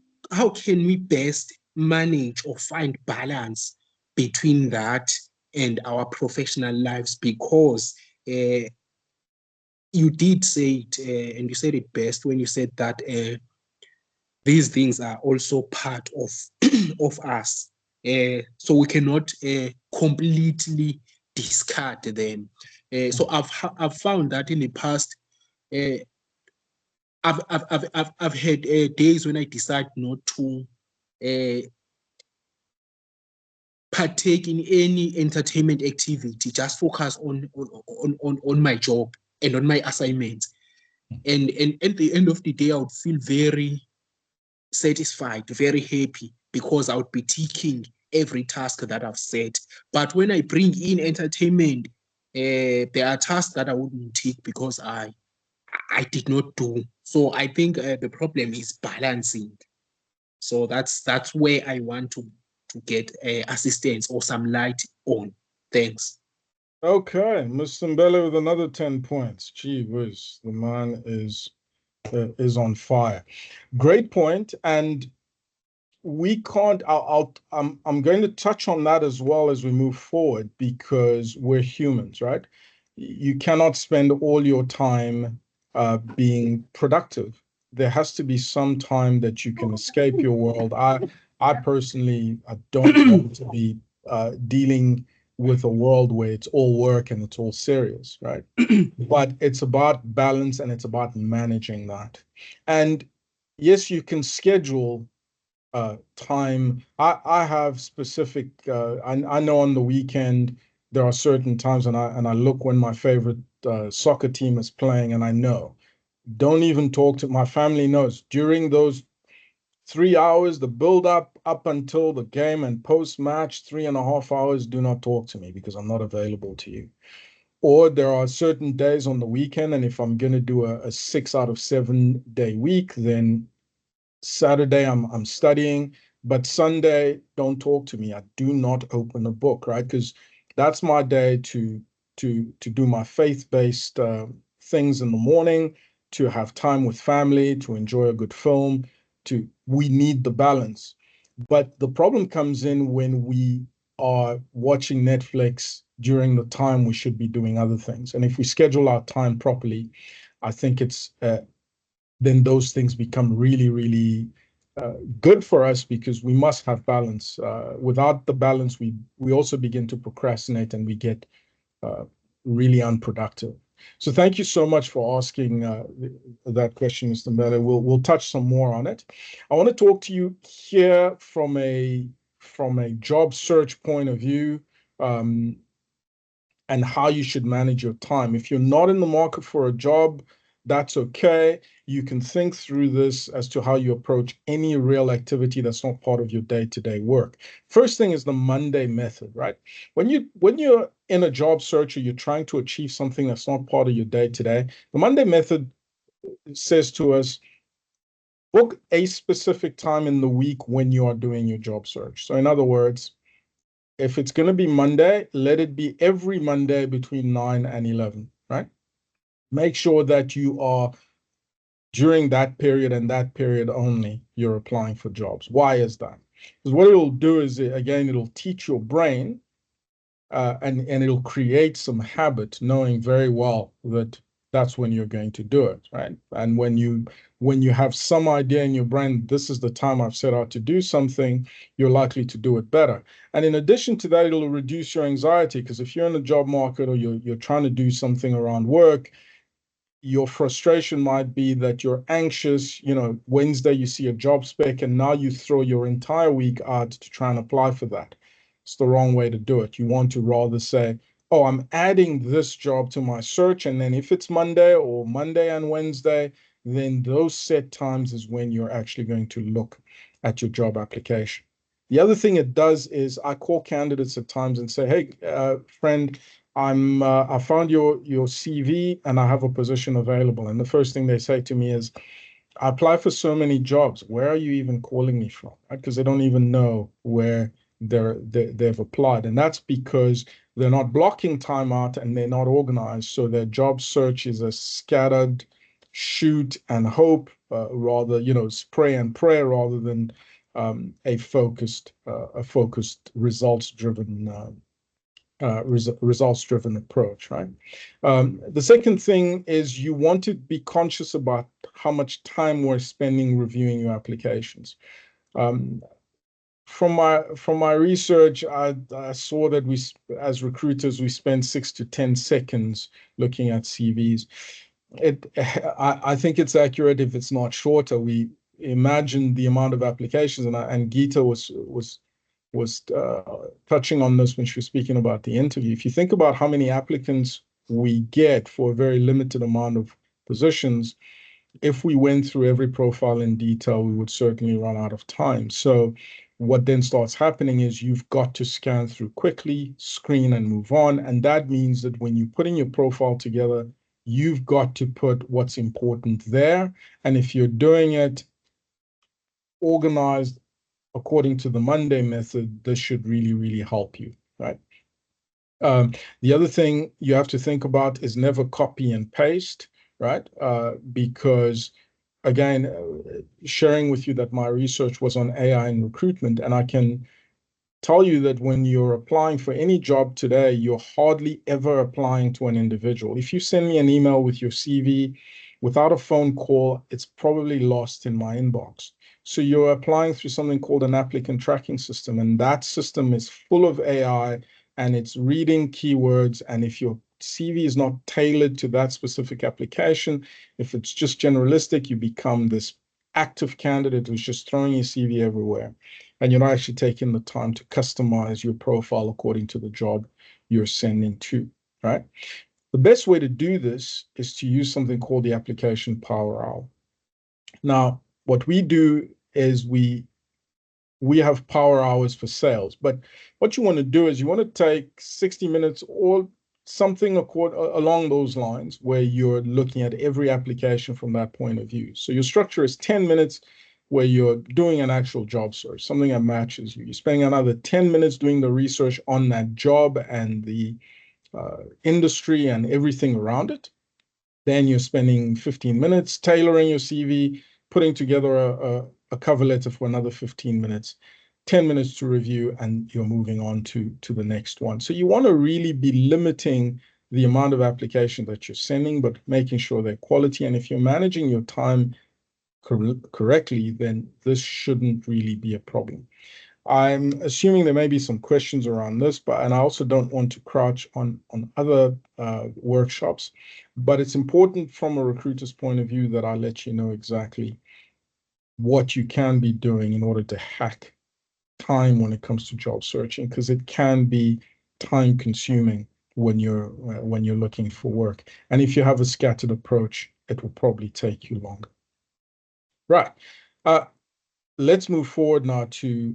can we best manage or find balance between that and our professional lives, because you did say it, and you said it best when you said that these things are also part of of us. So we cannot completely discard them. So I've found that in the past, uh, I've had days when I decide not to uh, partake in any entertainment activity, just focus on my job and on my assignments. And at the end of the day, I would feel very satisfied, very happy, because I would be ticking every task that I've set. But when I bring in entertainment, there are tasks that I wouldn't tick because I did not do. So I think the problem is balancing. So that's where I want to get assistance or some light on. Thanks. Okay, Mr. Mbele with another 10 points. Gee whiz, the man is on fire. Great point, and we can't. I'm going to touch on that as well as we move forward, because we're humans, right? You cannot spend all your time being productive. There has to be some time that you can escape your world. I personally don't want to be dealing with a world where it's all work and it's all serious, right? But it's about balance and it's about managing that. And yes, you can schedule time. I have specific. I know on the weekend there are certain times, and I look when my favorite soccer team is playing, and I know. Don't even talk to my family. Knows during those 3 hours, the build up until the game and post match, 3.5 hours. Do not talk to me because I'm not available to you. Or there are certain days on the weekend, and if I'm going to do a 6 out of 7 day week, then Saturday I'm studying, but Sunday don't talk to me. I do not open a book, right? Because that's my day to do my faith-based things in the morning, to have time with family, to enjoy a good film. To We need the balance, but the problem comes in when we are watching Netflix during the time we should be doing other things. And if we schedule our time properly, I think it's then those things become really, really good for us, because we must have balance. Without the balance, we also begin to procrastinate and we get uh, really unproductive. So thank you so much for asking that question, Mr. Mbele. We'll touch some more on it. I want to talk to you here from a job search point of view. And how you should manage your time. If you're not in the market for a job, that's okay. You can think through this as to how you approach any real activity that's not part of your day-to-day work. First thing is the Monday method, right? When you're in a job search or you're trying to achieve something that's not part of your day-to-day, the Monday method says to us, book a specific time in the week when you are doing your job search. So in other words, if it's going to be Monday, let it be every Monday between 9 and 11, right? Make sure that you are during that period and that period only, you're applying for jobs. Why is that? Because what it'll do is, again, it'll teach your brain and it'll create some habit, knowing very well that that's when you're going to do it, right? And when you have some idea in your brain, this is the time I've set out to do something, you're likely to do it better. And in addition to that, it'll reduce your anxiety, because if you're in the job market or you're trying to do something around work, your frustration might be that you're anxious. Wednesday you see a job spec and now you throw your entire week out to try and apply for that. It's the wrong way to do it. You want to rather say, oh, I'm adding this job to my search, and then if it's Monday or Monday and Wednesday, then those set times is when you're actually going to look at your job application. The other thing it does is I call candidates at times and say, hey, friend, I found your CV and I have a position available. And the first thing they say to me is, I apply for so many jobs. Where are you even calling me from? Right? Because they don't even know where they've applied. And that's because they're not blocking time out and they're not organized. So their job search is a scattered shoot and hope. rather, spray and pray rather than a focused results-driven approach, right? The second thing is you want to be conscious about how much time we're spending reviewing your applications. From my research, I saw that as recruiters, we spend 6 to 10 seconds looking at CVs. I think it's accurate if it's not shorter. We imagine the amount of applications, and Geeta was touching on this when she was speaking about the interview. If you think about how many applicants we get for a very limited amount of positions, if we went through every profile in detail, we would certainly run out of time. So what then starts happening is you've got to scan through quickly, screen, and move on. And that means that when you're putting your profile together, you've got to put what's important there. And if you're doing it organized according to the Monday method, this should really, really help you, right? The other thing you have to think about is never copy and paste, right? Because again, sharing with you that my research was on AI in recruitment, and I can tell you that when you're applying for any job today, you're hardly ever applying to an individual. If you send me an email with your CV without a phone call, it's probably lost in my inbox. So you're applying through something called an applicant tracking system, and that system is full of AI and it's reading keywords. And if your CV is not tailored to that specific application, if it's just generalistic, you become this active candidate who's just throwing your CV everywhere. And you're not actually taking the time to customize your profile according to the job you're sending to, right? The best way to do this is to use something called the application power hour. Now, what we do is we have power hours for sales, but what you want to do is you want to take 60 minutes or something along those lines where you're looking at every application from that point of view. So your structure is 10 minutes where you're doing an actual job search, something that matches you. You're spending another 10 minutes doing the research on that job and the industry and everything around it. Then you're spending 15 minutes tailoring your CV, putting together a cover letter for another 15 minutes, 10 minutes to review, and you're moving on to the next one. So you want to really be limiting the amount of applications that you're sending, but making sure they're quality. And if you're managing your time correctly, then this shouldn't really be a problem. I'm assuming there may be some questions around this, and I also don't want to crouch on other workshops, but it's important from a recruiter's point of view that I let you know exactly what you can be doing in order to hack time when it comes to job searching, because it can be time consuming when you're looking for work. And if you have a scattered approach, it will probably take you longer. Right. Let's move forward now to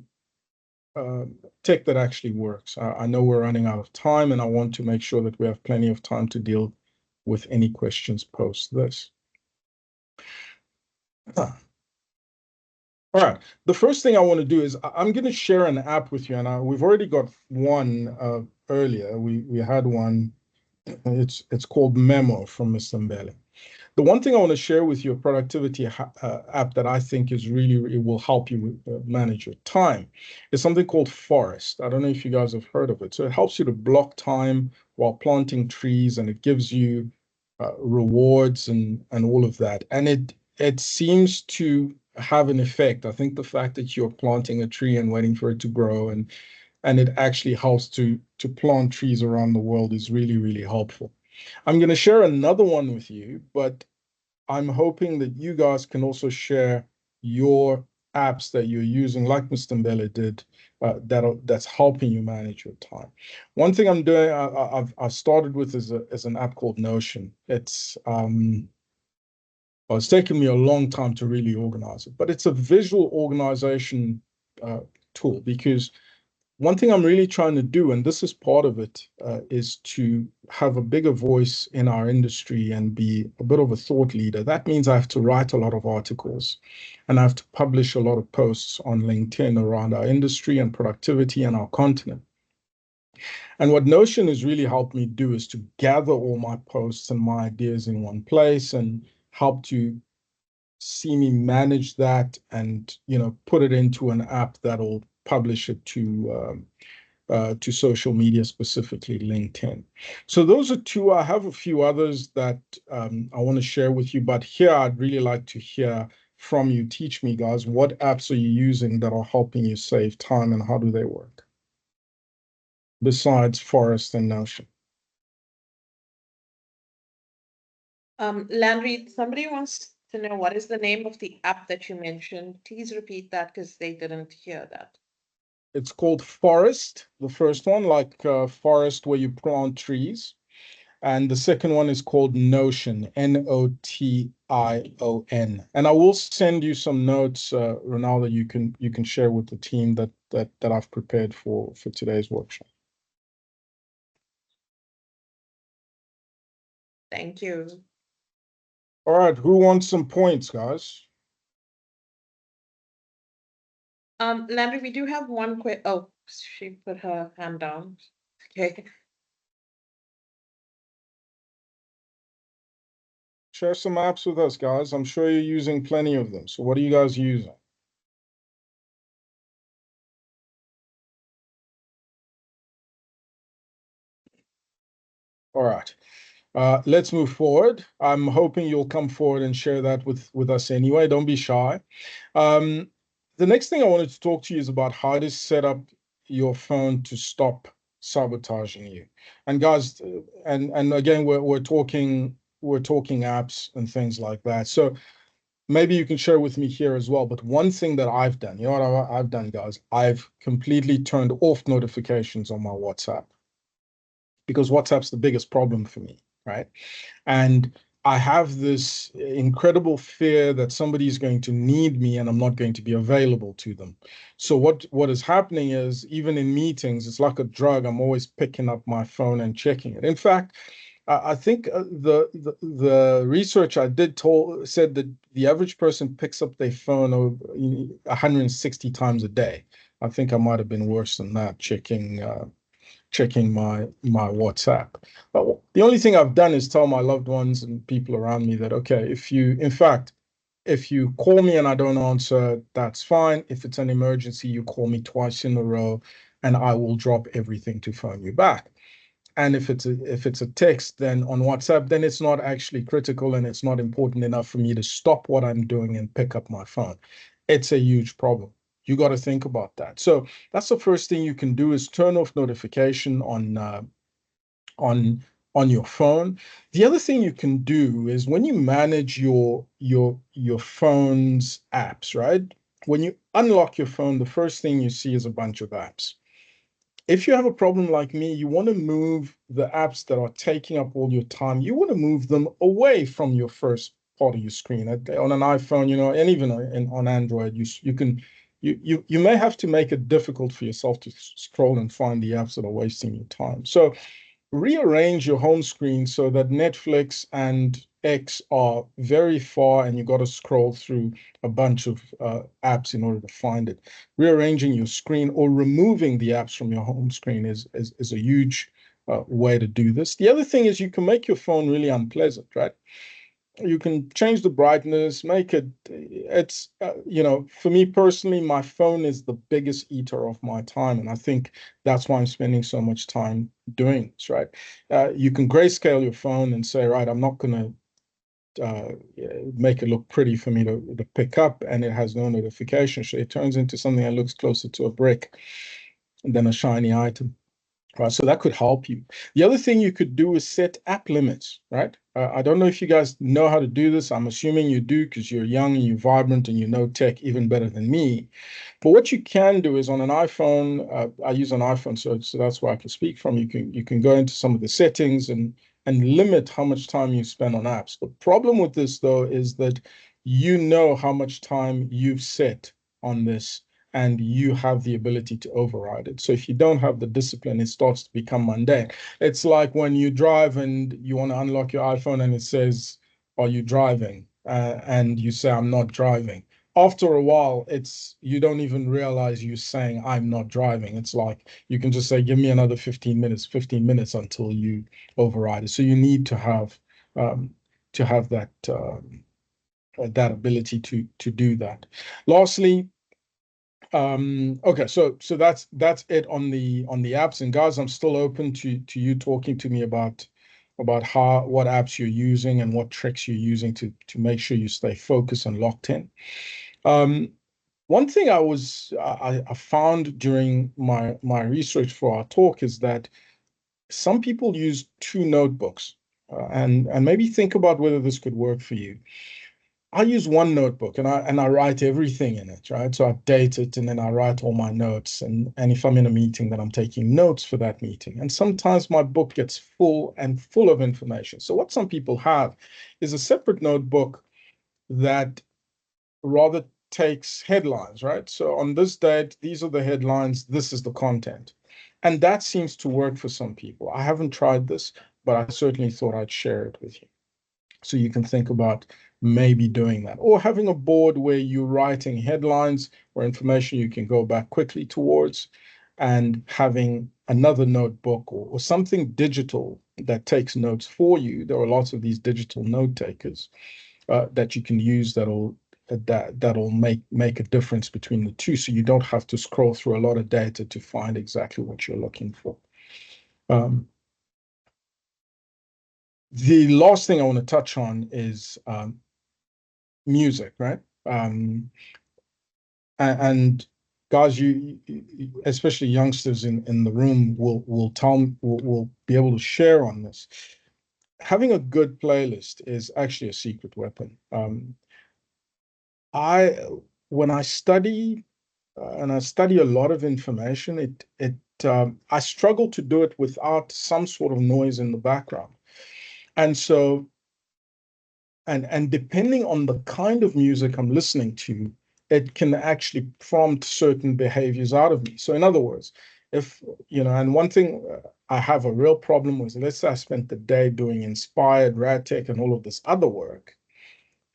tech that actually works. I know we're running out of time, and I want to make sure that we have plenty of time to deal with any questions post this. All right. The first thing I want to do is I'm going to share an app with you, and we've already got one earlier. We had one. It's called Memo from Mr. Mbele. The one thing I want to share with you, a productivity app that I think is it will help you manage your time, is something called Forest. I don't know if you guys have heard of it. So it helps you to block time while planting trees, and it gives you rewards and all of that. And it seems to have an effect. I think the fact that you're planting a tree and waiting for it to grow and it actually helps to plant trees around the world is really, really helpful. I'm going to share another one with you, but I'm hoping that you guys can also share your apps that you're using, like Mr. Mbele did, that's helping you manage your time. One thing I'm doing, I've started with is an app called Notion. It's taken me a long time to really organize it, but it's a visual organization tool, because one thing I'm really trying to do, and this is part of it, is to have a bigger voice in our industry and be a bit of a thought leader. That means I have to write a lot of articles and I have to publish a lot of posts on LinkedIn around our industry and productivity and our continent. And what Notion has really helped me do is to gather all my posts and my ideas in one place and help to see me manage that and, put it into an app that'll publish it to social media, specifically LinkedIn. So those are two. I have a few others that I want to share with you, but here I'd really like to hear from you. Teach me, guys, what apps are you using that are helping you save time, and how do they work? Besides Forest and Notion. Landry, somebody wants to know what is the name of the app that you mentioned. Please repeat that because they didn't hear that. It's called Forest, the first one, like forest where you plant trees. And the second one is called Notion, Notion. And I will send you some notes, Ronaldo, you can share with the team that I've prepared for today's workshop. Thank you. All right, who wants some points, guys? Landry, we do have one quick. Oh, she put her hand down. Okay. Share some apps with us, guys. I'm sure you're using plenty of them. So what are you guys using? All right. Let's move forward. I'm hoping you'll come forward and share that with us anyway. Don't be shy. The next thing I wanted to talk to you is about how to set up your phone to stop sabotaging you. And guys, and again, we're talking apps and things like that. So maybe you can share with me here as well. But one thing that I've done, you know what I've done, guys? I've completely turned off notifications on my WhatsApp, because WhatsApp's the biggest problem for me, right? And I have this incredible fear that somebody's going to need me and I'm not going to be available to them. So what is happening is, even in meetings, it's like a drug. I'm always picking up my phone and checking it. In fact, I think the research I did said that the average person picks up their phone over 160 times a day. I think I might have been worse than that, checking my WhatsApp. But the only thing I've done is tell my loved ones and people around me that, okay, if you call me and I don't answer, that's fine. If it's an emergency, you call me twice in a row and I will drop everything to phone you back. And if it's a text, then on WhatsApp, then it's not actually critical and it's not important enough for me to stop what I'm doing and pick up my phone. It's a huge problem. You got to think about that. So that's the first thing you can do, is turn off notification on your phone. The other thing you can do is, when you manage your phone's apps, right? When you unlock your phone, the first thing you see is a bunch of apps. If you have a problem like me, you want to move the apps that are taking up all your time. You want to move them away from your first part of your screen. On an iPhone, and even on Android, you may have to make it difficult for yourself to scroll and find the apps that are wasting your time. So rearrange your home screen so that Netflix and X are very far and you got to scroll through a bunch of apps in order to find it. Rearranging your screen or removing the apps from your home screen is a huge way to do this. The other thing is, you can make your phone really unpleasant, right? You can change the brightness, make it's for me personally, my phone is the biggest eater of my time, and I think that's why I'm spending so much time doing this, right? You can grayscale your phone and say, right, I'm not going to make it look pretty for me to pick up, and it has no notification, so it turns into something that looks closer to a brick than a shiny item. Right, so that could help you. The other thing you could do is set app limits, right? I don't know if you guys know how to do this. I'm assuming you do, because you're young and you're vibrant and you know tech even better than me. But what you can do is, on an iPhone, I use an iPhone, so that's where I can speak from. You can go into some of the settings and limit how much time you spend on apps. The problem with this, though, is that you know how much time you've set on this, and you have the ability to override it. So if you don't have the discipline, it starts to become mundane. It's like when you drive and you want to unlock your iPhone and it says, "Are you driving?" And you say, "I'm not driving." After a while, you don't even realize you're saying, "I'm not driving." It's like you can just say, "Give me another 15 minutes until you override it." So you need to have that that ability to do that. Lastly, okay, so that's it on the apps. And guys, I'm still open to you talking to me about what apps you're using and what tricks you're using to make sure you stay focused and locked in. One thing I found during my research for our talk is that some people use two notebooks, and maybe think about whether this could work for you. I use one notebook and I write everything in it, right? So I date it and then I write all my notes. And if I'm in a meeting, then I'm taking notes for that meeting. And sometimes my book gets full of information. So what some people have is a separate notebook that rather takes headlines, right? So on this date, these are the headlines, this is the content. And that seems to work for some people. I haven't tried this, but I certainly thought I'd share it with you. So you can think about maybe doing that, or having a board where you're writing headlines or information you can go back quickly towards, and having another notebook or something digital that takes notes for you. There are lots of these digital note takers that you can use that'll make a difference between the two, so you don't have to scroll through a lot of data to find exactly what you're looking for. The last thing I want to touch on is music, right? And guys, you especially youngsters in the room will be able to share on this. Having a good playlist is actually a secret weapon. When I study and I study a lot of information, I struggle to do it without some sort of noise in the background. And so, and depending on the kind of music I'm listening to, it can actually prompt certain behaviors out of me. So in other words, if, and one thing I have a real problem with, let's say I spent the day doing InspHired, rad tech, and all of this other work,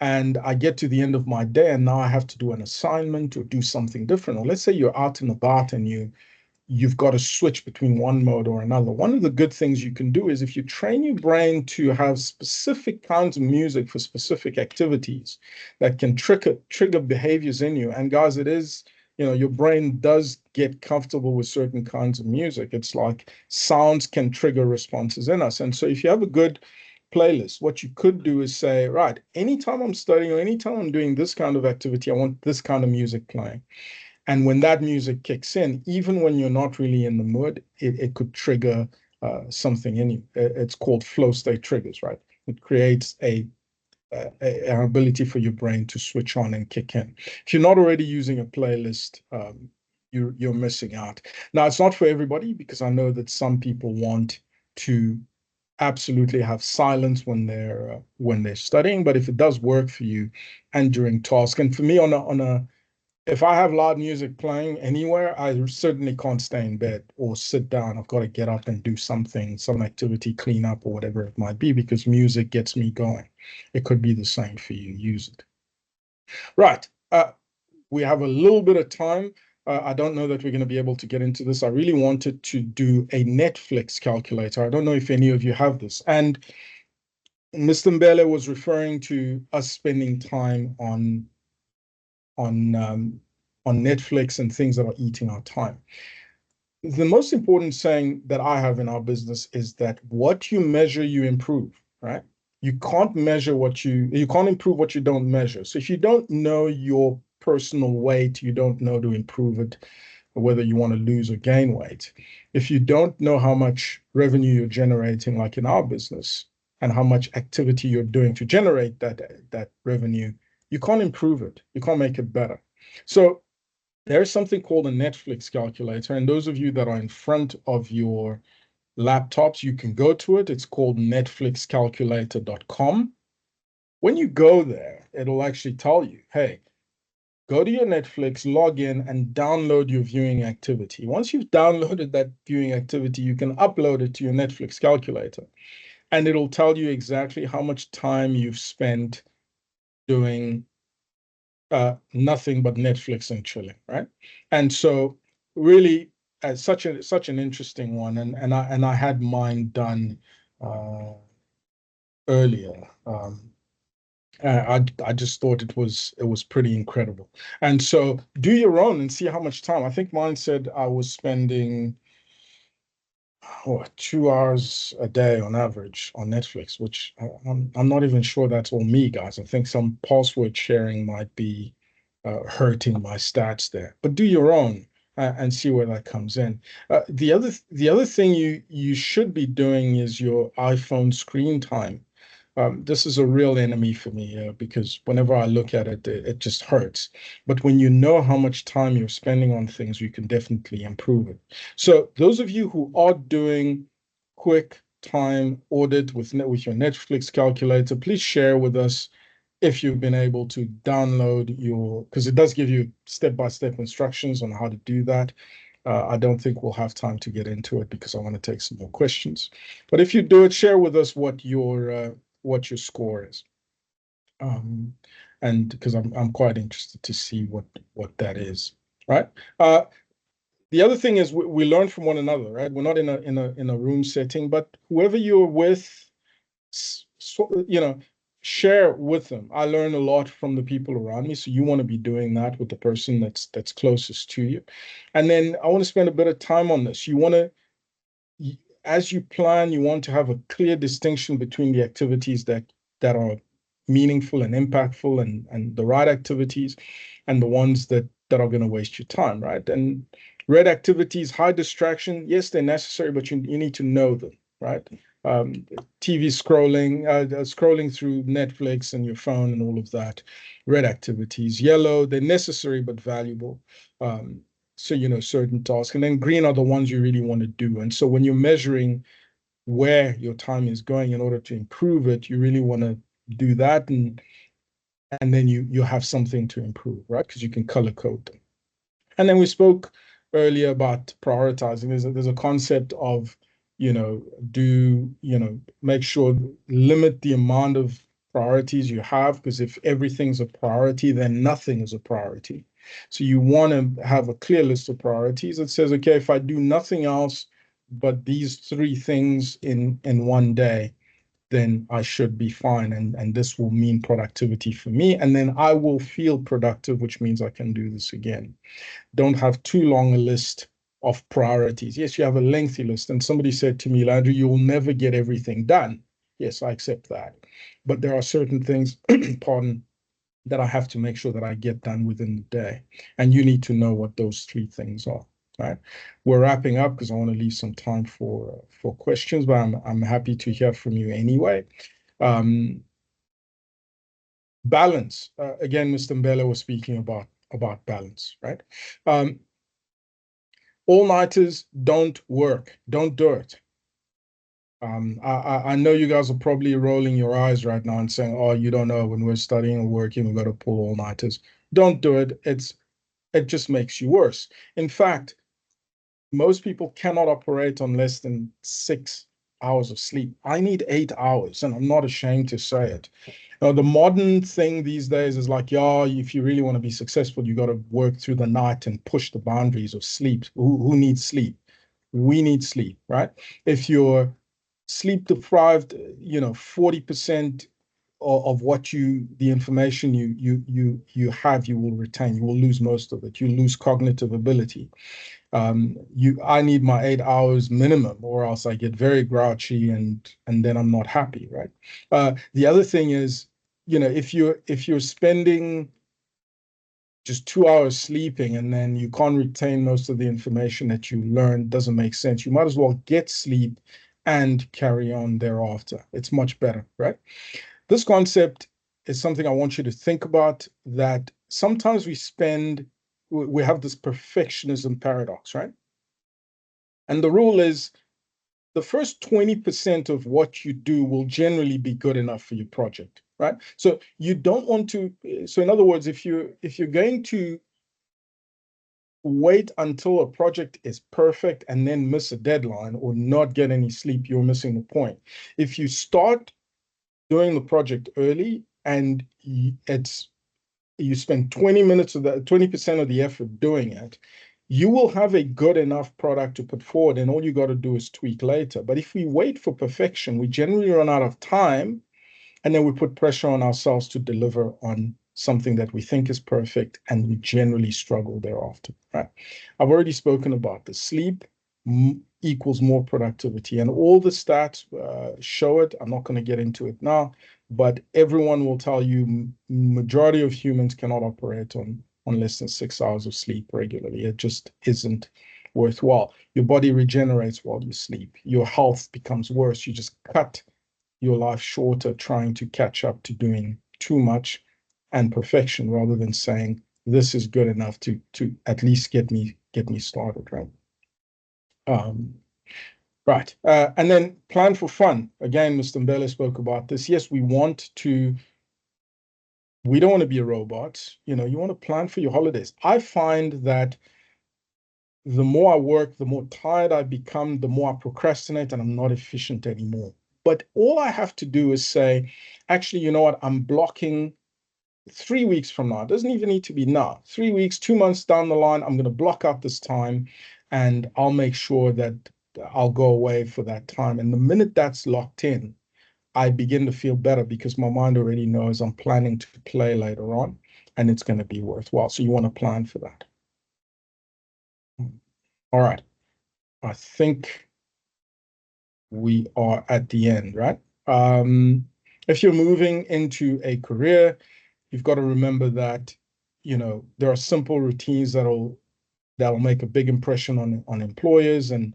and I get to the end of my day and now I have to do an assignment or do something different. Or let's say you're out and about and you've got to switch between one mode or another. One of the good things you can do is if you train your brain to have specific kinds of music for specific activities that can trigger behaviors in you. And guys, it is, your brain does get comfortable with certain kinds of music. It's like sounds can trigger responses in us. And so if you have a good playlist, what you could do is say, right, anytime I'm studying or anytime I'm doing this kind of activity, I want this kind of music playing. And when that music kicks in, even when you're not really in the mood, it could trigger something in you. It's called flow state triggers, right? It creates an ability for your brain to switch on and kick in. If you're not already using a playlist, you're missing out. Now, it's not for everybody, because I know that some people want to absolutely have silence when they're studying. But if it does work for you and during task, and for me if I have loud music playing anywhere, I certainly can't stay in bed or sit down. I've got to get up and do something, some activity, clean up or whatever it might be, because music gets me going. It could be the same for you. Use it. Right. We have a little bit of time. I don't know that we're going to be able to get into this. I really wanted to do a Netflix calculator. I don't know if any of you have this. And Mr. Mbele was referring to us spending time on Netflix and things that are eating our time. The most important saying that I have in our business is that what you measure, you improve, right? You can't measure you can't improve what you don't measure. So if you don't know your personal weight, you don't know to improve it, whether you want to lose or gain weight. If you don't know how much revenue you're generating, like in our business, and how much activity you're doing to generate that revenue, you can't improve it. You can't make it better. So there's something called a Netflix calculator. And those of you that are in front of your laptops, you can go to it. It's called netflixcalculator.com. When you go there, it'll actually tell you, hey, go to your Netflix, log in, and download your viewing activity. Once you've downloaded that viewing activity, you can upload it to your Netflix calculator. And it'll tell you exactly how much time you've spent doing nothing but Netflix and chilling, right? And so really such an interesting one. And I had mine done earlier. I just thought it was pretty incredible. And so do your own and see how much time. I think mine said I was spending 2 hours a day on average on Netflix, which I'm not even sure that's all me, guys. I think some password sharing might be hurting my stats there. But do your own and see where that comes in. The other thing you should be doing is your iPhone screen time. This is a real enemy for me because whenever I look at it, it just hurts. But when you know how much time you're spending on things, you can definitely improve it. So those of you who are doing quick time audit with your Netflix calculator, please share with us if you've been able to download because it does give you step-by-step instructions on how to do that. I don't think we'll have time to get into it because I want to take some more questions. But if you do it, share with us what your score is, and because I'm quite interested to see what that is, right? The other thing is we learn from one another, right? We're not in a room setting, but whoever you're with, share with them. I learn a lot from the people around me, so you want to be doing that with the person that's closest to you. And then I want to spend a bit of time on this. As you plan, you want to have a clear distinction between the activities that are meaningful and impactful and the right activities and the ones that are going to waste your time, right? And red activities, high distraction, yes, they're necessary, but you need to know them, right? TV scrolling through Netflix and your phone and all of that. Red activities, yellow, they're necessary but valuable. So, certain tasks. And then green are the ones you really want to do. And so when you're measuring where your time is going in order to improve it, you really want to do that. And then you have something to improve, right? Because you can color code them. And then we spoke earlier about prioritizing. There's a concept of, make sure, limit the amount of priorities you have, because if everything's a priority, then nothing is a priority. So you want to have a clear list of priorities that says, okay, if I do nothing else but these three things in one day, then I should be fine. And this will mean productivity for me. And then I will feel productive, which means I can do this again. Don't have too long a list of priorities. Yes, you have a lengthy list. And somebody said to me, Landry, you will never get everything done. Yes, I accept that. But there are certain things, pardon, that I have to make sure that I get done within the day. And you need to know what those three things are. Right. We're wrapping up because I want to leave some time for questions, but I'm happy to hear from you anyway. Balance. Again, Mr. Mbele was speaking about balance, right? All-nighters don't work. Don't do it. I know you guys are probably rolling your eyes right now and saying, "Oh, you don't know, when we're studying or working, we've got to pull all-nighters." Don't do it. It just makes you worse. In fact, most people cannot operate on less than 6 hours of sleep. I need 8 hours, and I'm not ashamed to say it. The modern thing these days is like, yeah, if you really want to be successful, you got to work through the night and push the boundaries of sleep. Who needs sleep? We need sleep, right? If you're sleep deprived, 40% of the information you have, you will retain. You will lose most of it. You lose cognitive ability. I need my 8 hours minimum, or else I get very grouchy and then I'm not happy, right? The other thing is, if you're spending just 2 hours sleeping and then you can't retain most of the information that you learned, doesn't make sense. You might as well get sleep and carry on thereafter. It's much better, right? This concept is something I want you to think about, that sometimes we have this perfectionism paradox, right? And the rule is the first 20% of what you do will generally be good enough for your project, right? So you don't want to, so in other words, if you're going to wait until a project is perfect and then miss a deadline or not get any sleep, you're missing the point. If you start doing the project early and you spend 20% of the effort doing it, you will have a good enough product to put forward, and all you got to do is tweak later. But if we wait for perfection, we generally run out of time, And then we put pressure on ourselves to deliver on something that we think is perfect, and we generally struggle thereafter, right? I've already spoken about the sleep equals more productivity, and all the stats show it. I'm not going to get into it now, but everyone will tell you majority of humans cannot operate on less than 6 hours of sleep regularly. It just isn't worthwhile. Your body regenerates while you sleep. Your health becomes worse. You just cut your life shorter trying to catch up to doing too much and perfection, rather than saying this is good enough to at least get me started, right? Right. And then plan for fun. Again, Mr. Mbele spoke about this. Yes, we don't want to be a robot. You want to plan for your holidays. I find that the more I work, the more tired I become, the more I procrastinate, and I'm not efficient anymore. But all I have to do is say, actually, you know what? I'm blocking 3 weeks from now. It doesn't even need to be now. 3 weeks, 2 months down the line, I'm going to block out this time, and I'll make sure that I'll go away for that time. And the minute that's locked in, I begin to feel better because my mind already knows I'm planning to play later on, and it's going to be worthwhile. So you want to plan for that. All right. I think we are at the end, right? If you're moving into a career, you've got to remember that, there are simple routines that'll make a big impression on employers, and,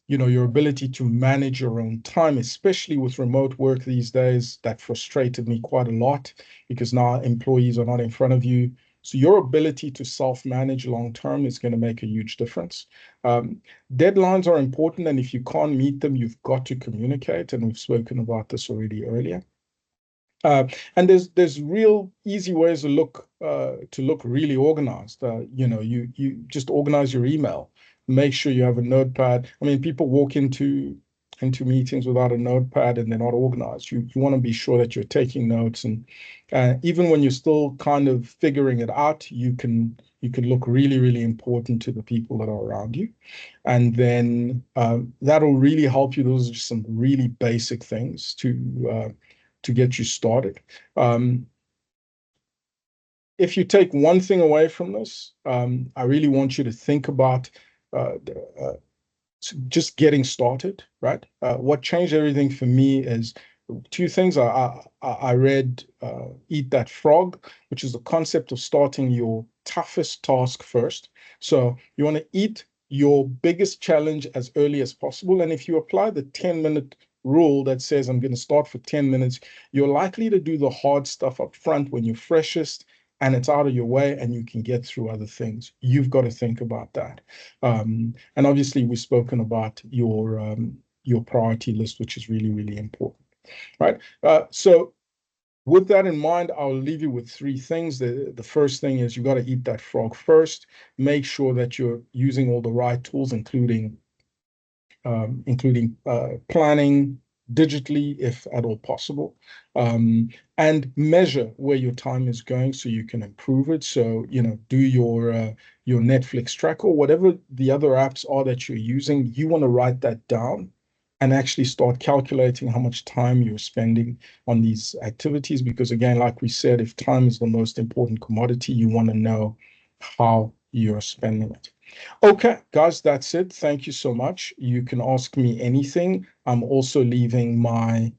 your ability to manage your own time, especially with remote work these days. That frustrated me quite a lot because now employees are not in front of you. So your ability to self-manage long-term is going to make a huge difference. Deadlines are important, and if you can't meet them, you've got to communicate, and we've spoken about this already earlier. And there's real easy ways to look really organized. You just organize your email. Make sure you have a notepad. I mean, people walk into meetings without a notepad and they're not organized. You want to be sure that you're taking notes, and even when you're still kind of figuring it out, you can look really, really important to the people that are around you. And then that'll really help you. Those are just some really basic things to get you started. If you take one thing away from this, I really want you to think about just getting started, right? What changed everything for me is two things. I read Eat That Frog, which is the concept of starting your toughest task first. So you want to eat your biggest challenge as early as possible. And if you apply the 10-minute rule that says I'm going to start for 10 minutes, you're likely to do the hard stuff up front when you're freshest and it's out of your way, and you can get through other things. You've got to think about that. And obviously, we've spoken about your priority list, which is really, really important, right? So with that in mind, I'll leave you with three things. The first thing is you got to eat that frog first. Make sure that you're using all the right tools, including planning digitally, if at all possible, and measure where your time is going so you can improve it. So, do your Netflix track or whatever the other apps are that you're using. You want to write that down and actually start calculating how much time you're spending on these activities. Because again, like we said, if time is the most important commodity, you want to know how you're spending it. Okay, guys, that's it. Thank you so much. You can ask me anything. I'm also leaving my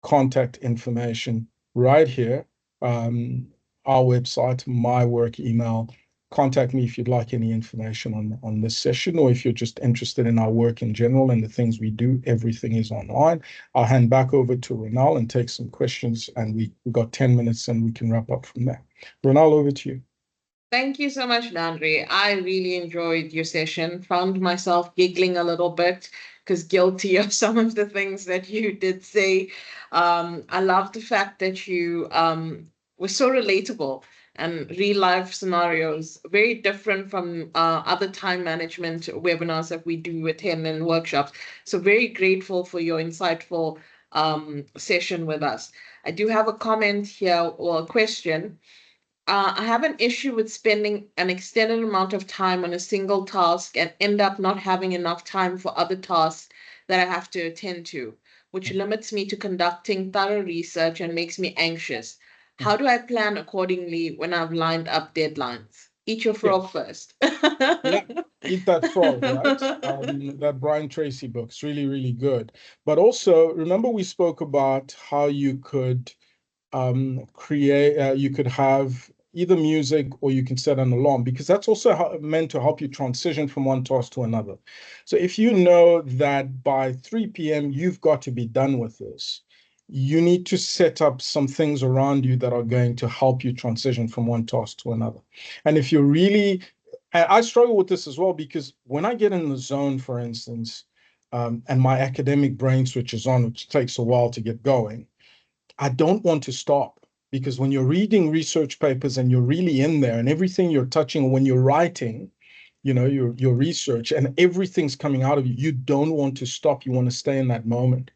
contact information right here. Our website, my work email. Contact me if you'd like any information on this session, or if you're just interested in our work in general and the things we do. Everything is online. I'll hand back over to Ronald and take some questions, and we've got 10 minutes and we can wrap up from there. Ronald, over to you. Thank you so much, Landry. I really enjoyed your session. Found myself giggling a little bit because guilty of some of the things that you did say. I love the fact that you were so relatable and real life scenarios, very different from other time management webinars that we do attend and workshops. So very grateful for your insightful session with us. I do have a comment here or a question. I have an issue with spending an extended amount of time on a single task and end up not having enough time for other tasks that I have to attend to. which limits me to conducting thorough research and makes me anxious. How do I plan accordingly when I've lined up deadlines? Eat your frog first. Yeah, Eat That Frog, right? That Brian Tracy book's really, really good. But also, remember we spoke about how you could create, you could have either music or you can set an alarm, because that's also meant to help you transition from one task to another. So if you know that by 3 p.m. you've got to be done with this, you need to set up some things around you that are going to help you transition from one task to another. And if you're really, I struggle with this as well, because when I get in the zone, for instance, and my academic brain switches on, which takes a while to get going, I don't want to stop, because when you're reading research papers and you're really in there and everything you're touching, when you're writing, your research and everything's coming out of you, you don't want to stop. You want to stay in that moment.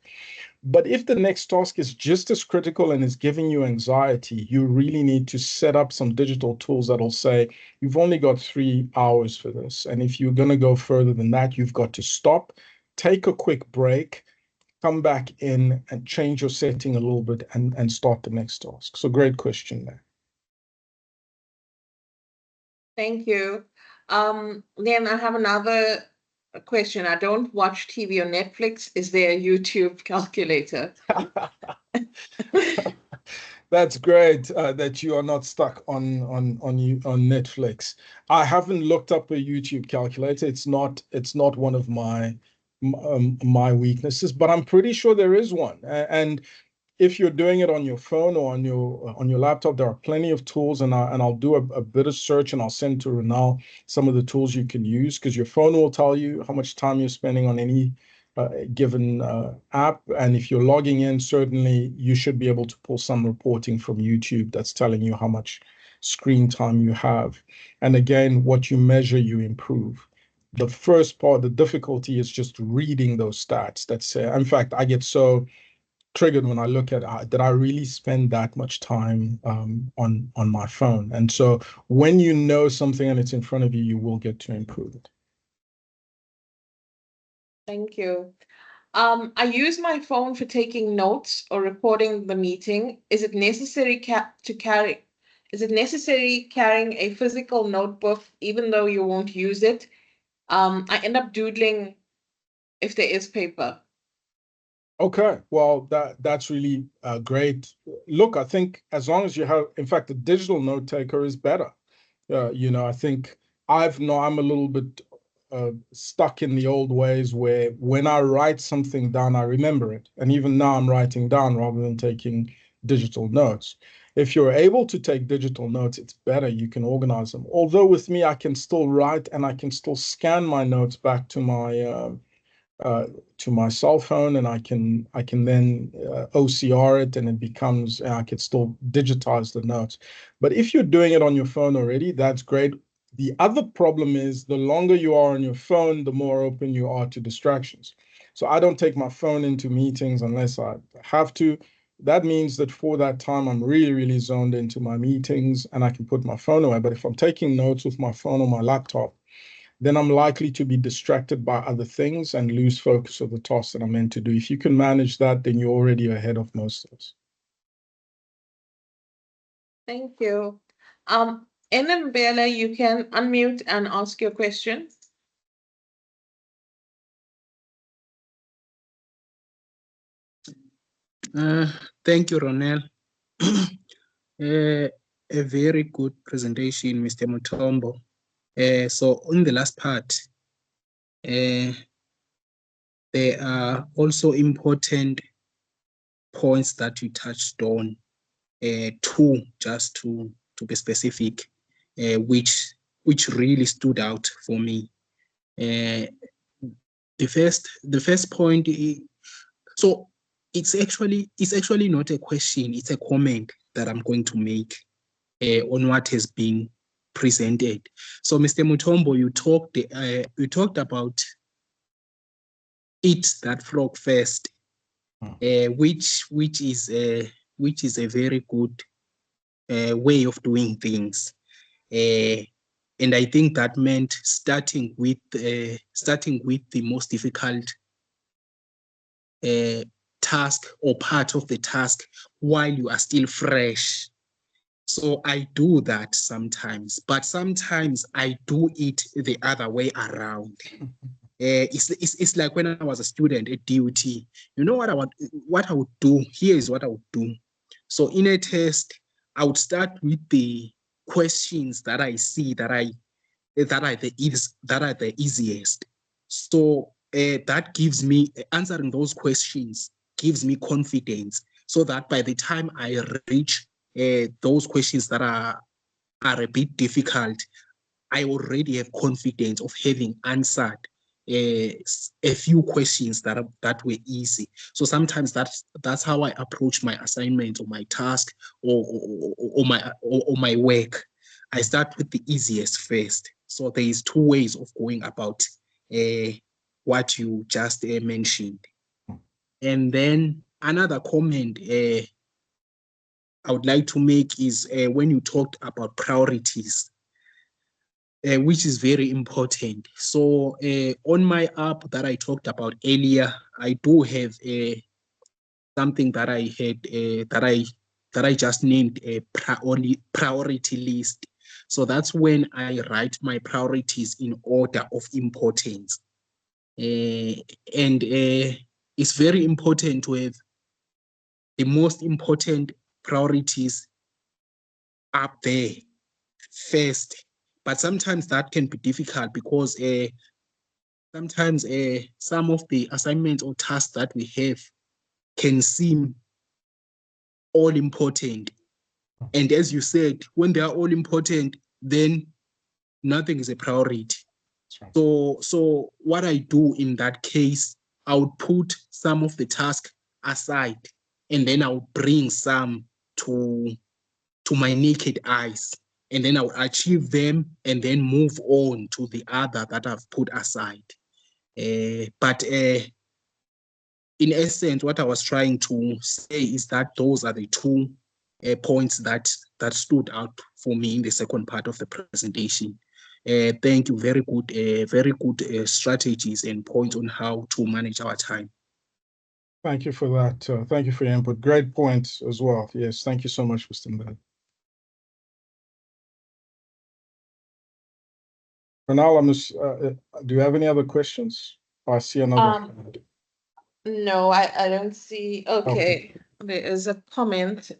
But if the next task is just as critical and is giving you anxiety, you really need to set up some digital tools that'll say, you've only got 3 hours for this. And if you're going to go further than that, you've got to stop, take a quick break, come back in and change your setting a little bit and start the next task. So great question there. Thank you. Then I have another question. I don't watch TV or Netflix. Is there a YouTube calculator? That's great that you are not stuck on Netflix. I haven't looked up a YouTube calculator. It's not one of my weaknesses, but I'm pretty sure there is one. And if you're doing it on your phone or on your laptop, there are plenty of tools, and I'll do a bit of search and I'll send to Renal some of the tools you can use, because your phone will tell you how much time you're spending on any given app. And if you're logging in, certainly you should be able to pull some reporting from YouTube that's telling you how much screen time you have. And again, what you measure, you improve. The first part, the difficulty is just reading those stats that say, in fact, I get so triggered when I look at did I really spend that much time on my phone? And so when you know something and it's in front of you, you will get to improve it. Thank you. I use my phone for taking notes or recording the meeting. Is it necessary carrying a physical notebook even though you won't use it? I end up doodling if there is paper. Okay, well, that's really great. Look, I think as long as you have, in fact, the digital note taker is better. I think I'm a little bit stuck in the old ways where when I write something down, I remember it. And even now I'm writing down rather than taking digital notes. If you're able to take digital notes, it's better. You can organize them. Although with me, I can still write and I can still scan my notes back to my cell phone, and I can then OCR it, and it becomes, I can still digitize the notes. But if you're doing it on your phone already, that's great. The other problem is the longer you are on your phone, the more open you are to distractions. So I don't take my phone into meetings unless I have to. That means that for that time, I'm really, really zoned into my meetings and I can put my phone away. But if I'm taking notes with my phone or my laptop, then I'm likely to be distracted by other things and lose focus of the task that I'm meant to do. If you can manage that, then you're already ahead of most of us. Thank you. And then Bella, you can unmute and ask your question. Thank you, Ronel. A very good presentation, Mr. Mutombo. So on the last part, there are also important points that you touched on, two, just to be specific, which really stood out for me. The first point, so it's actually not a question, it's a comment that I'm going to make on what has been presented. So, Mr. Mutombo, you talked about Eat That Frog first, which is a very good way of doing things. And I think that meant starting with the most difficult task or part of the task while you are still fresh. So I do that sometimes, but sometimes I do it the other way around. It's like when I was a student at DUT. You know what I would do? Here is what I would do. So in a test, I would start with the questions that I see that are the easiest. So that gives me answering those questions gives me confidence, so that by the time I reach those questions that are a bit difficult, I already have confidence of having answered a few questions that were easy. So sometimes that's how I approach my assignment or my task or my work. I start with the easiest first. So there is two ways of going about what you just mentioned. And then another comment I would like to make is when you talked about priorities, which is very important. So on my app that I talked about earlier, I do have something that I had that I just named a priority list. So that's when I write my priorities in order of importance. And it's very important to have the most important priorities up there first. But sometimes that can be difficult because sometimes some of the assignments or tasks that we have can seem all important. And as you said, when they are all important, then nothing is a priority. Right. So what I do in that case, I would put some of the task aside, and then I would bring some to my naked eyes, and then I would achieve them and then move on to the other that I've put aside. But in essence, what I was trying to say is that those are the two points that stood out for me in the second part of the presentation. Thank you. Very good strategies and points on how to manage our time. Thank you for that. Thank you for your input. Great points as well. Yes, thank you so much, Mr. Mbele. Ronald, do you have any other questions? I see another hand. No, I don't see. Okay. There is a comment.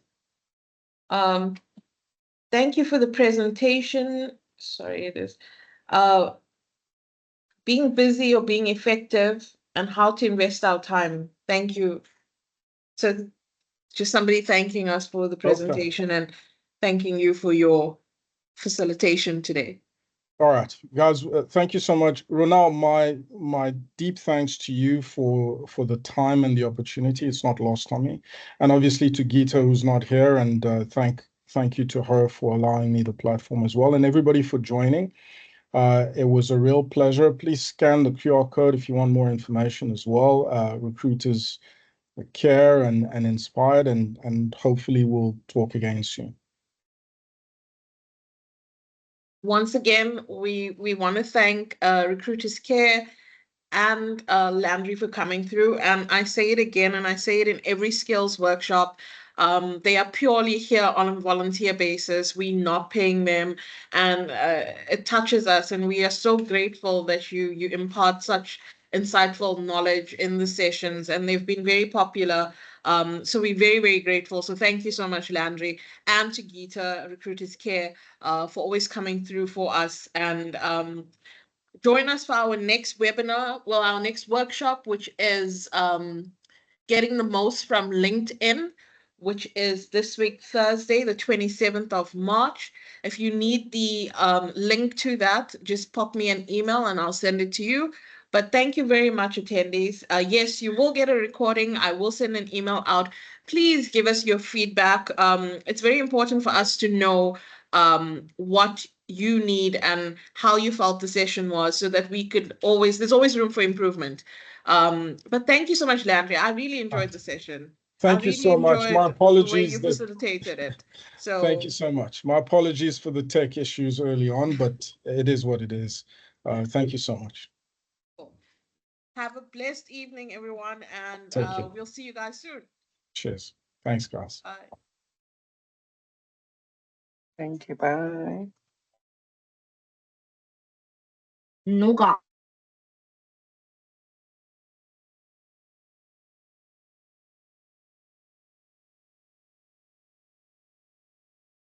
Thank you for the presentation. Sorry, it is. Being busy or being effective and how to invest our time. Thank you. So just somebody thanking us for the presentation and thanking you for your facilitation today. All right, guys, thank you so much. Ronald, my deep thanks to you for the time and the opportunity. It's not lost on me. And obviously to Gita, who's not here, and thank you to her for allowing me the platform as well, and everybody for joining. It was a real pleasure. Please scan the QR code if you want more information as well. Recruiters Care and InspHired, and hopefully we'll talk again soon. Once again, we want to thank Recruiters Care and Landry for coming through. And I say it again, and I say it in every skills workshop. They are purely here on a volunteer basis. We're not paying them, and it touches us. And we are so grateful that you impart such insightful knowledge in the sessions, and they've been very popular. So we're very, very grateful. So thank you so much, Landry, and to Gita, Recruiters Care, for always coming through for us. And join us for our next webinar, our next workshop, which is getting the most from LinkedIn, which is this week, Thursday, the 27th of March. If you need the link to that, just pop me an email and I'll send it to you. But thank you very much, attendees. Yes, you will get a recording. I will send an email out. Please give us your feedback. It's very important for us to know what you need and how you felt the session was, so that we could there's always room for improvement. But thank you so much, Landry. I really enjoyed the session. Thank you so much. My apologies. The way you facilitated it. So thank you so much. My apologies for the tech issues early on, but it is what it is. Thank you so much. Have a blessed evening, everyone, and Take care. we'll see you guys soon. Cheers. Thanks, guys. Bye. Thank you. Bye. Nuga.